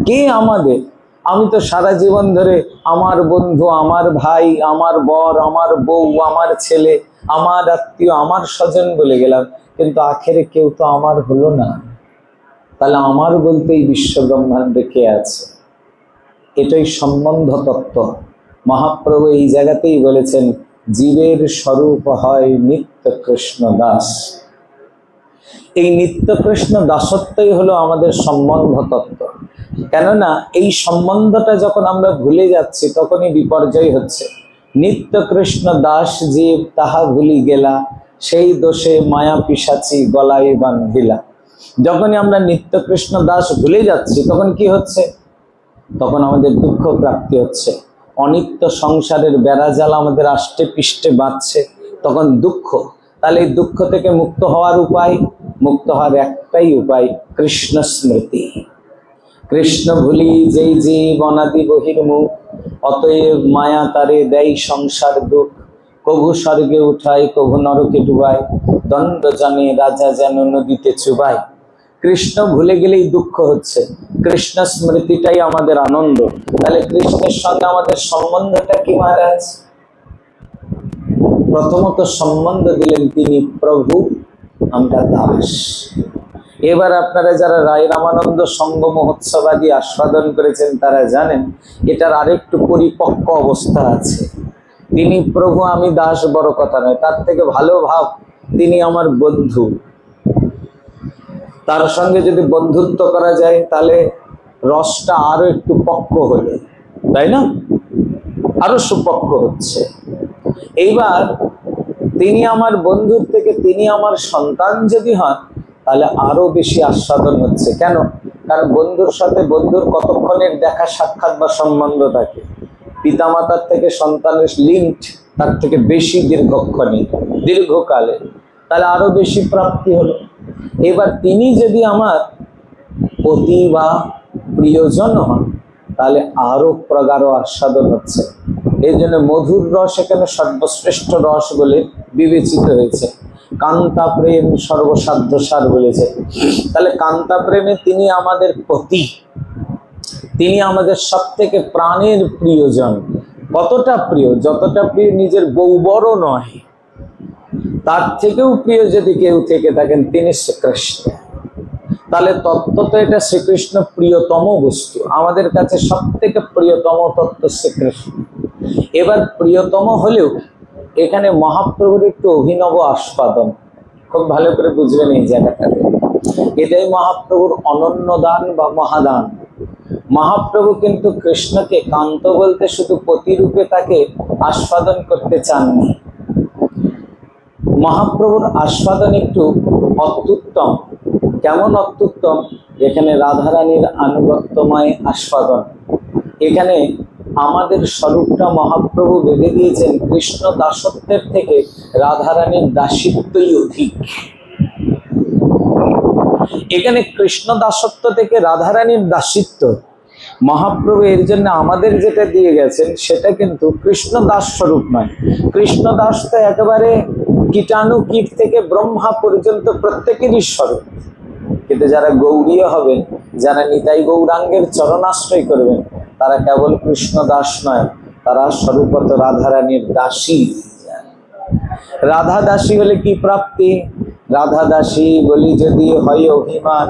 কে আমাদের? আমি তো সারা জীবন ধরে আমার বন্ধু, আমার ভাই, আমার বর, আমার বউ, আমার ছেলে, আমার আত্মীয়, আমার স্বজন বলে গেলাম, কিন্তু আখেরে কেউ তো আমার হলো না। তাহলে আমার বলতে এই বিশ্ব ব্রহ্মাণ্ডে কে আছে? এটাই সম্বন্ধ তত্ত্ব। মহাপ্রভু এই জায়গাতেই বলেছেন, জীবের স্বরূপ হয় নিত্য কৃষ্ণ দাস। এই নিত্য কৃষ্ণ দাসত্বই হলো আমাদের সম্বন্ধ তত্ত্ব। কেননা এই সম্বন্ধটা যখন আমরা ভুলে যাচ্ছি তখনই বিপর্যয় হচ্ছে। নিত্য কৃষ্ণ দাস জীব তাহা ভুলি গেলা, সেই দোষে মায়া পিশাচি গলায় বান্ধিলা। যখনই আমরা নিত্য কৃষ্ণ দাস ভুলে যাচ্ছি তখন কি হচ্ছে? তখন আমাদের দুঃখ প্রাপ্তি হচ্ছে। অনিত্য সংসারের বেড়াজাল আমাদের আষ্টে পৃষ্ঠে বাঁধছে, তখন দুঃখ। তাহলে এই দুঃখ থেকে মুক্ত হওয়ার উপায়, মুক্ত হওয়ার একটাই উপায়, কৃষ্ণ স্মৃতি। কৃষ্ণ ভুলি যেই জীব অনাদি বহির্মুখ, অতএব মায়া তারে দেয় সংসার দুঃখ। কভু স্বর্গে উঠায়, কভু নরকে ডুবায়, দণ্ড জানে রাজা যেন নদীতে চুবায়। কৃষ্ণ ভুলে গেলেই দুঃখ হচ্ছে, কৃষ্ণ স্মৃতিটাই আমাদের আনন্দ। তাহলে কৃষ্ণের সঙ্গে আমাদের সম্বন্ধটা কি মহারাজ? প্রথমত সম্বন্ধ দিলেন তিনি প্রভু, আমরা দাস। এবার আপনারা যারা রায় রামানন্দ সঙ্গ মহোৎসব আদি আস্বাদন করেছেন তারা জানেন এটার আরেকটু পরিপক্ক অবস্থা আছে। তিনি প্রভু, আমি দাস, বড় কথা নয়, তার থেকে ভালো ভাব তিনি আমার বন্ধু। তার সঙ্গে যদি বন্ধুত্ব করা যায় তাহলে রসটা আরো একটু পক্ক হলে, তাই না? আরো সুপক্ক হচ্ছে। এইবার তিনি আমার বন্ধুর থেকে তিনি আমার সন্তান যদি হন তাহলে আরো বেশি আস্বাদন হচ্ছে। কেন? কারণ বন্ধুর সাথে বন্ধুর কতক্ষণের দেখা সাক্ষাৎ বা সম্বন্ধ থাকে, পিতামাতার থেকে সন্তানের লিঙ্ক তার থেকে বেশি দীর্ঘক্ষণে, দীর্ঘকালে, তাহলে আরো বেশি প্রাপ্তি হলো। এবার তিনি যদি আমার পতি বা প্রিয়জন হন তাহলে আরো প্রগাঢ় আস্বাদন হচ্ছে। এই জন্য মধুর রস এখানে সর্বশ্রেষ্ঠ রস বলে বিবেচিত হয়েছে। কান্তা প্রেম সর্বসাধ্য সার বলেছে। তাহলে কান্তা প্রেমে তিনি আমাদের পতি, তিনি আমাদের সব থেকে প্রাণের প্রিয়জন। কতটা প্রিয়? যতটা প্রিয় নিজের বউ বড় নয়, তার থেকেও প্রিয় যদি কেউ থেকে থাকেন তিনি শ্রীকৃষ্ণ। তাহলে তত্ত্ব তো এটা শ্রীকৃষ্ণ প্রিয়তম বস্তু, আমাদের কাছে সব থেকে প্রিয়তম তত্ত্ব শ্রীকৃষ্ণ। এবার প্রিয়তম হলেও এখানে মহাপ্রভুর একটু অভিনব আস্বাদন, খুব ভালো করে বুঝবেন এই জায়গাটাতে। এটাই মহাপ্রভুর অনন্য দান বা মহাদান। মহাপ্রভু কিন্তু কৃষ্ণকে কান্ত বলতে শুধু প্রতিরূপে তাকে আস্বাদন করতে চাননি। মহাপ্রভুর আস্বাদন একটু অত্যুত্তম। কেমন অত্যুত্তম? এখানে রাধারানীর আনুগত্যময় আস্বাদন। এখানে আমাদের স্বরূপটা মহাপ্রভু বেঁধে দিয়েছেন কৃষ্ণ দাসত্বের থেকে রাধারানীর দাসিত্বই অধিক। এখানে কৃষ্ণ দাসত্ব থেকে রাধারানীর দাসিত্ব, মহাপ্রভু এর জন্য আমাদের যেটা দিয়ে গেছেন সেটা কিন্তু কৃষ্ণ দাস স্বরূপ নয়। কৃষ্ণ দাস তো একেবারে কীটাণু কীট থেকে ব্রহ্মা পর্যন্ত প্রত্যেকেরই স্বরূপ। কিন্তু যারা গৌরীয় হবেন, যারা নিতাই গৌরাঙ্গের চরণাশ্রয় করবেন, তারা কেবল কৃষ্ণ দাস নয়, তারা স্বরূপত রাধারানীর দাসী। রাধা দাসী হলে কি প্রাপ্তি? রাধা দাসী বলি যদি হয় অভিমান,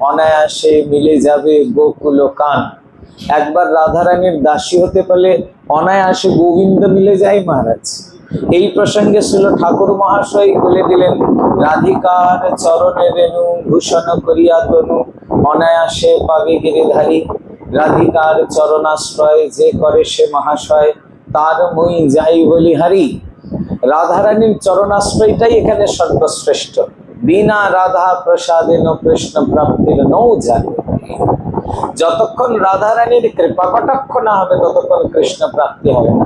অনায়াসে মিলে যাবে গোকুল কান। একবার রাধারানীর দাসী হতে পারলে অনায়াসে গোবিন্দ মিলে যায় মহারাজ। এই প্রসঙ্গে ছিল ঠাকুর মহাশয় বলে দিলেন, রাধিকার চরণে রেণু ভূষণ করিয়া তনু, অনায়াসে পাবে গিরিধারী। রাধিকার চরণাশ্রয় যে করে সে মহাশয়, তার মুই যাই বলি হারি। রাধারানীর চরণাশ্রয়টাই এখানে সর্বশ্রেষ্ঠ। বিনা রাধা প্রসাদেন কৃষ্ণ প্রাপ্তির নৌ জানে। যতক্ষণ রাধারানীর কৃপা কটাক্ষ না হবে ততক্ষণ কৃষ্ণ প্রাপ্তি হবে না।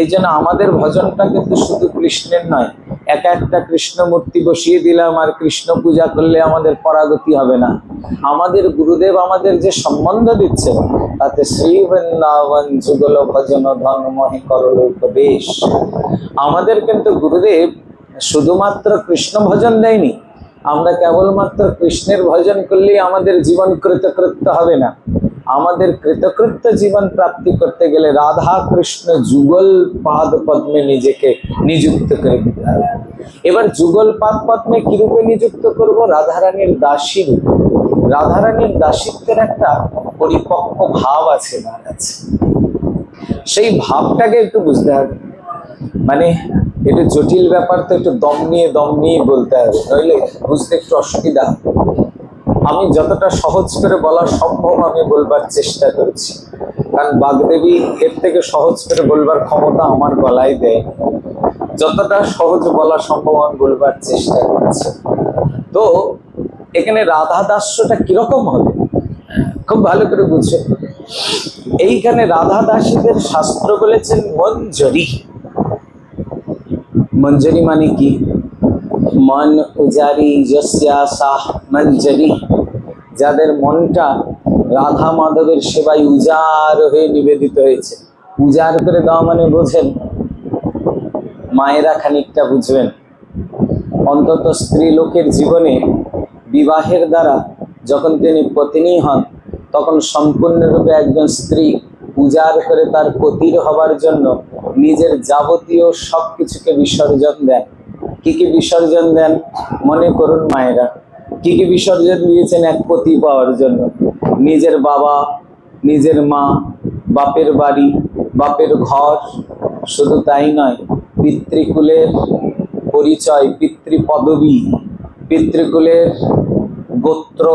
এই জন্য আমাদের ভজনটা কিন্তু শুধু কৃষ্ণের নয়। একা একটা কৃষ্ণ মূর্তি বসিয়ে দিলাম আর কৃষ্ণ পূজা করলে আমাদের পরাগতি হবে না। আমাদের গুরুদেব আমাদের যে সম্বন্ধ দিচ্ছে তাতে শ্রী বৃন্দাবন যুগল ভজন ধর্মহে করল উপদেশ। আমাদের কিন্তু গুরুদেব শুধুমাত্র কৃষ্ণ ভজন দেয়নি। আমরা কেবলমাত্র কৃষ্ণের ভজন করলেই আমাদের জীবন কৃতকৃত্য হবে না। আমাদের কৃতকৃত্য জীবন প্রাপ্তি করতে গেলে রাধা কৃষ্ণ যুগল পাদ পদ্মে নিজেকে নিযুক্ত করে দিতে হবে। এবার যুগল পাদ পদ্মে কিরূপে নিযুক্ত করব? রাধারানীর দাসী রূপে। রাধারানীর দাসিত্বের একটা পরিপক্ক ভাব আছে মহারাজ, সেই ভাবটাকে একটু বুঝতে হবে। মানে একটু জটিল ব্যাপার তো একটু দম নিয়ে বলতে হবে, নইলে বুঝতে একটু অসুবিধা। আমি যতটা সহজ করে বলা সম্ভব আমি বলবার চেষ্টা করছি, কারণ বাগদেবী এর থেকে সহজ করে বলবার ক্ষমতা আমার গলায় দেয়। যতটা সহজ বলা সম্ভব আমি বলবার চেষ্টা করছি। তো এখানে রাধা দাস্যটা কিরকম হবে খুব ভালো করে বুঝে। এইখানে রাধা দাসীদের শাস্ত্র বলেছেন মঞ্জরি। মঞ্জরি মানে কি? মন উজারি যস্যা সাহ মঞ্জরি। যাদের মনটা রাধা মাধবের সেবায় উজাড় হয়ে নিবেদিত হয়েছে। উজাড় করে দেওয়া মানে বোঝেন, মায়েরা খানিকটা বুঝবেন। অন্তত স্ত্রী লোকের জীবনে বিবাহের দ্বারা যখন তিনি পত্নী হন তখন সম্পূর্ণরূপে একজন স্ত্রী উজাড় করে তার পতির হবার জন্য নিজের যাবতীয় সব কিছুকে বিসর্জন দেন। কি কি বিসর্জন দেন মনে করুন মায়েরা? কি কি বিসর্জন দিয়েছেন এক পতি পাওয়ার জন্য? নিজের বাবা, নিজের মা, বাপের বাড়ি, বাপের ঘর। শুধু তাই নয়, পিতৃকুলের পরিচয়, পিতৃপদবী, পিতৃকুলের গোত্র,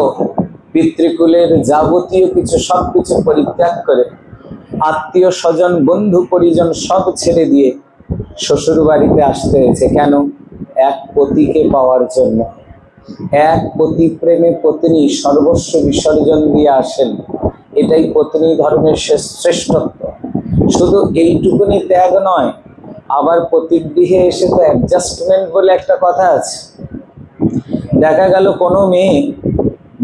পিতৃকুলের যাবতীয় কিছু সব কিছু পরিত্যাগ করে আত্মীয় স্বজন বন্ধু পরিজন সব ছেড়ে দিয়ে শ্বশুর বাড়িতে আসতে হয়েছে। কেন? এক পতিকে পাওয়ার জন্য। এক পতি প্রেমে পত্নী সর্বস্ব বিসর্জন দিয়ে আসেন। এটাই পত্নী ধর্মের শ্রেষ্ঠত্ব। শুধু এইটুকুনি ত্যাগ নয়, আবার পতিগৃহে এসে তো অ্যাডজাস্টমেন্ট বলে একটা কথা আছে। দেখা গেল কোনো মেয়ে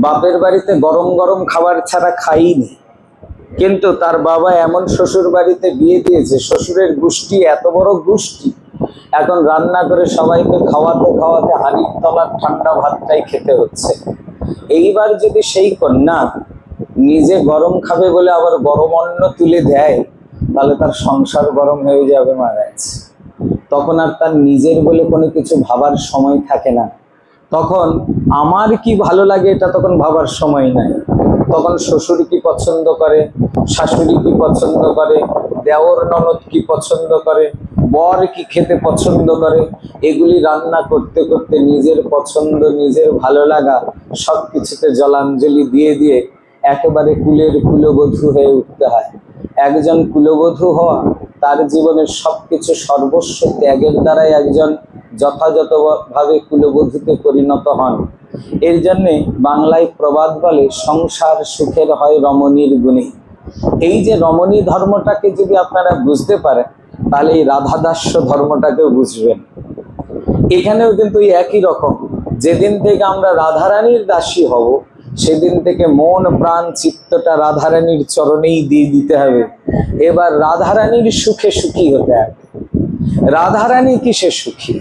বাপের বাড়িতে গরম গরম খাবার ছাড়া খাইনি, কিন্তু তার বাবা এমন শ্বশুর বাড়িতে বিয়ে দিয়েছে, শ্বশুরের গোষ্ঠী এত বড় গোষ্ঠী, এখন রান্না করে সবাইকে খাওয়াতে খাওয়াতে হাঁড়ির তলার ঠান্ডা ভাতটাই খেতে হচ্ছে। এইবার যদি সেই কন্যা নিজে গরম খাবে বলে আবার গরম অন্ন তুলে দেয়, তাহলে তার সংসার গরম হয়ে যাবে মহারাজ। তখন আর তার নিজের বলে কোনো কিছু ভাবার সময় থাকে না। তখন আমার কি ভালো লাগে এটা তখন ভাবার সময় নাই। তখন শ্বশুর কি পছন্দ করে, শাশুড়ি কি পছন্দ করে, দেওর ননদ কি পছন্দ করে, বর কি খেতে পছন্দ করে, এগুলি রান্না করতে করতে নিজের পছন্দ, নিজের ভালো লাগা সব কিছুতে জলাঞ্জলি দিয়ে দিয়ে একেবারে কুলের কুলবধূ হয়ে উঠতে হয়। একজন কুলবধূ হওয়া, তার জীবনের সবকিছু সর্বস্ব ত্যাগের দ্বারাই একজন যথাযথভাবে কুলবধূতে পরিণত হন। এর জন্যে বাংলায় প্রবাদ বলে, সংসার সুখের হয় রমণীর গুণে। এই যে রমণী ধর্মটাকে যদি আপনারা বুঝতে পারেন, তাহলে এই রাধাদাস্য ধর্মটাকেও বুঝবেন। এখানেও কিন্তু একই রকম, যেদিন থেকে আমরা রাধারানীর দাসী হব, সেদিন থেকে মন প্রাণ চিত্তটা রাধারানীর চরণেই দিয়ে দিতে হবে। এবার রাধারানীর সুখে সুখী হতে হবে। রাধারানী কিসে সুখী,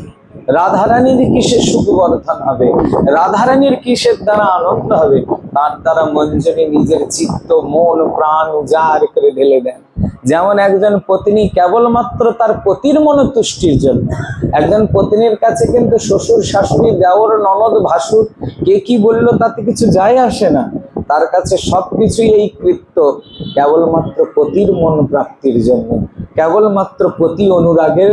রাধারানীর কিসে সুখ বর্ধন হবে, রাধারানীর কিসের দ্বারা আনন্দ হবে, তার দ্বারা মঞ্জরি নিজের চিত্ত মন প্রাণ উজাড় করে ঢেলে দেন। যেমন একজন পত্নী কেবলমাত্র তার পতির মনোতুষ্টির জন্য, একজন পত্নীর কাছে কিন্তু শ্বশুর শাশুড়ি দেওর ননদ ভাসুর কে কি বললো তাতে কিছু যায় আসে না। তার কাছে সবকিছুই এই কৃত্য কেবলমাত্র পতির মন প্রাপ্তির জন্য, কেবলমাত্র পতি অনুরাগের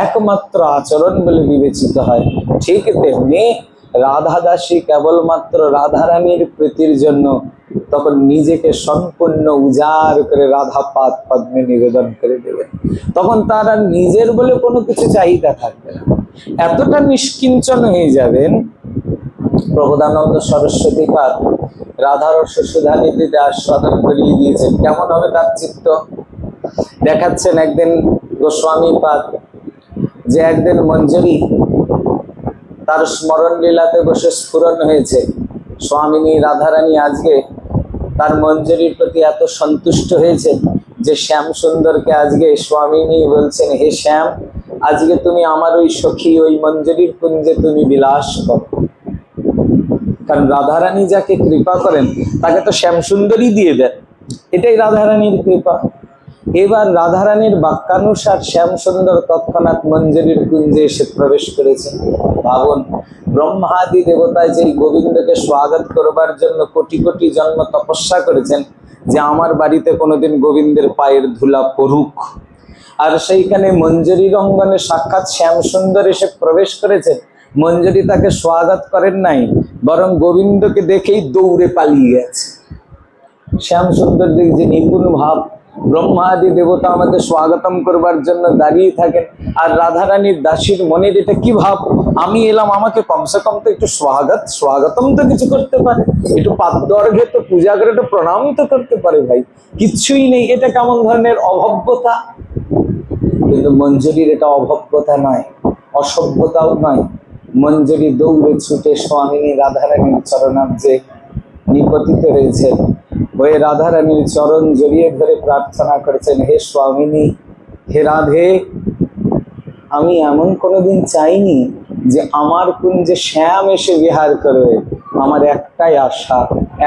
একমাত্র আচরণ বলে বিবেচিত হয়। ঠিক তেমনি রাধা দাসী কেবলমাত্র রাধারানীর প্রীতির জন্য তখন নিজেকে সম্পূর্ণ উজাড় করে রাধা পাদ পদ্মে নিবেদন করে দেবেন। তখন তার আর নিজের বলে কোনো কিছু চাহিদা থাকবে না, এতটা নিষ্কিঞ্চন হয়ে যাবেন। প্রবোধানন্দ সরস্বতী পাদ রাধারস সুধা নীতিতে আস্বাদন করিয়ে দিয়েছেন। কেমন হবে তার চিত্ত দেখাচ্ছেন। একদিন গোস্বামী পাদ যে একদিন মঞ্জরি তার স্মরণ লীলাতে বসে স্ফুরণ হয়েছে, স্বামিনী রাধারানী আজকে তার মঞ্জরির প্রতি এত সন্তুষ্ট হয়েছে যে শ্যাম সুন্দরকে আজকে স্বামিনী বলছেন, হে শ্যাম, আজকে তুমি আমার ওই সখী ওই মঞ্জরির কুঞ্জে তুমি বিলাস করো। কারণ রাধারানী যাকে কৃপা করেন তাকে তো শ্যাম সুন্দরী দিয়ে দেন, এটাই রাধারানীর কৃপা। এবার রাধারানীর বাক্যানুসার শ্যাম সুন্দর তৎক্ষণাৎ মঞ্জরির কুঞ্জে এসে প্রবেশ করেছে। ভাবুন, ব্রহ্মাদি দেবতা যেই গোবিন্দকে স্বাগত করবার জন্য কোটি কোটি জন্ম তপস্যা করেছেন যে আমার বাড়িতে কোনোদিন গোবিন্দের পায়ের ধুলা পড়ুক, আর সেইখানে মঞ্জরির অঙ্গনে সাক্ষাৎ শ্যাম সুন্দর এসে প্রবেশ করেছেন। মঞ্জরি তাকে স্বাগত করেন নাই, বরং গোবিন্দকে দেখেই দৌড়ে পালিয়ে গেছে। শ্যাম সুন্দর যে নিপুণ ভাব, ব্রহ্মাদি দেবতা আমাকে স্বাগতম করবার জন্য দাঁড়িয়ে থাকেন, আর রাধারানীর দাসীর মনের এটা কি ভাব, আমি এলাম, আমাকে কমসে কম তো একটু স্বাগতম তো কিছু করতে পারে, একটু পাদ্য অর্ঘ্যে তো পূজা করে একটু প্রণাম তো করতে পারে। ভাই কিচ্ছুই নেই, এটা কেমন ধরনের অভব্যতা। কিন্তু মঞ্জরির এটা অভব্যতা নয়, অসভ্যতাও নয়। মঞ্জরি দৌড়ে ছুটে স্বামিনী রাধারানীর চরণাব্জে নিপতিত হয়েছেন, হয়ে রাধারানীর চরণ জড়িয়ে ধরে প্রার্থনা করেছেন, হে স্বামিনী, হে রাধে, আমি এমন কোনোদিন চাইনি যে আমার কুঞ্জে শ্যাম এসে বিহার করবে। আমার একটাই আশা,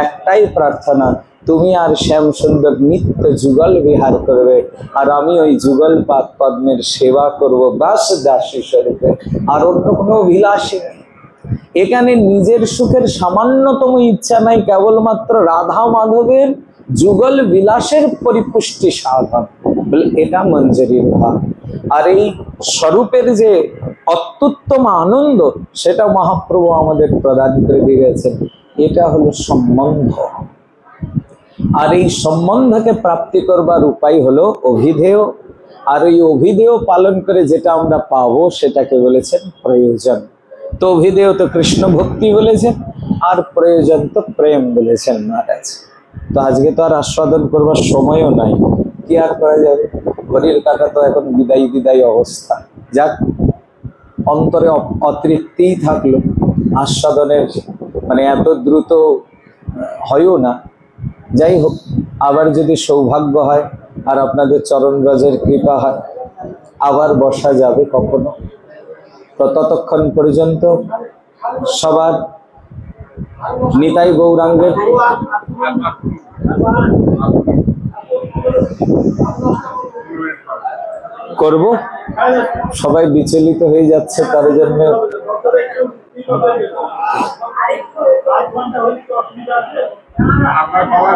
একটাই প্রার্থনা, তুমি আর শ্যাম সুন্দর নিত্য যুগল বিহার করবে, আর আমি ওই যুগল পাদ পদ্মের সেবা করব, বাস দাসী স্বরূপে, আর অন্য কোনো অভিলাষী নেই। এখানে নিজের সুখের সামান্যতম ইচ্ছা নাই, কেবলমাত্র রাধা মাধবের যুগল বিলাসের পরিপুষ্টি সাধন, বলে এটা মঞ্জরির ভাব। আর এই স্বরূপের যে অত্যুত্তম আনন্দ, সেটা মহাপ্রভু আমাদের প্রদান করে দিয়েছেন। এটা হলো সম্বন্ধ, আর এই সম্বন্ধকে প্রাপ্তি করবার উপায় হলো অভিধেয়। আর ওই অভিধেয় পালন করে যেটা আমরা পাবো সেটাকে বলেছেন প্রয়োজন। তো অভিধেয় তো কৃষ্ণ ভক্তি বলেছেন, আর প্রয়োজন তো প্রেম বলেছেন মহারাজ। তো আজকে তো আর আস্বাদন করবার সময়ও নাই, কি আর করা যাবে, ঘড়ির কাটা তো এখন বিদায় বিদায় অবস্থা। যাক, অন্তরে অতৃপ্তিই থাকলো, আস্বাদনের মানে এত দ্রুত হয়ও না। যাই হোক, আবার যদি সৌভাগ্য হয় আর আপনাদের চরণরাজের কৃপা হয়, আবার বসা যাবে কখনো। তো ততক্ষণ পর্যন্ত সবার নিতাই গৌরাঙ্গের করব, সবাই বিচলিত হয়ে যাচ্ছে, তার জন্য আপনার বাবার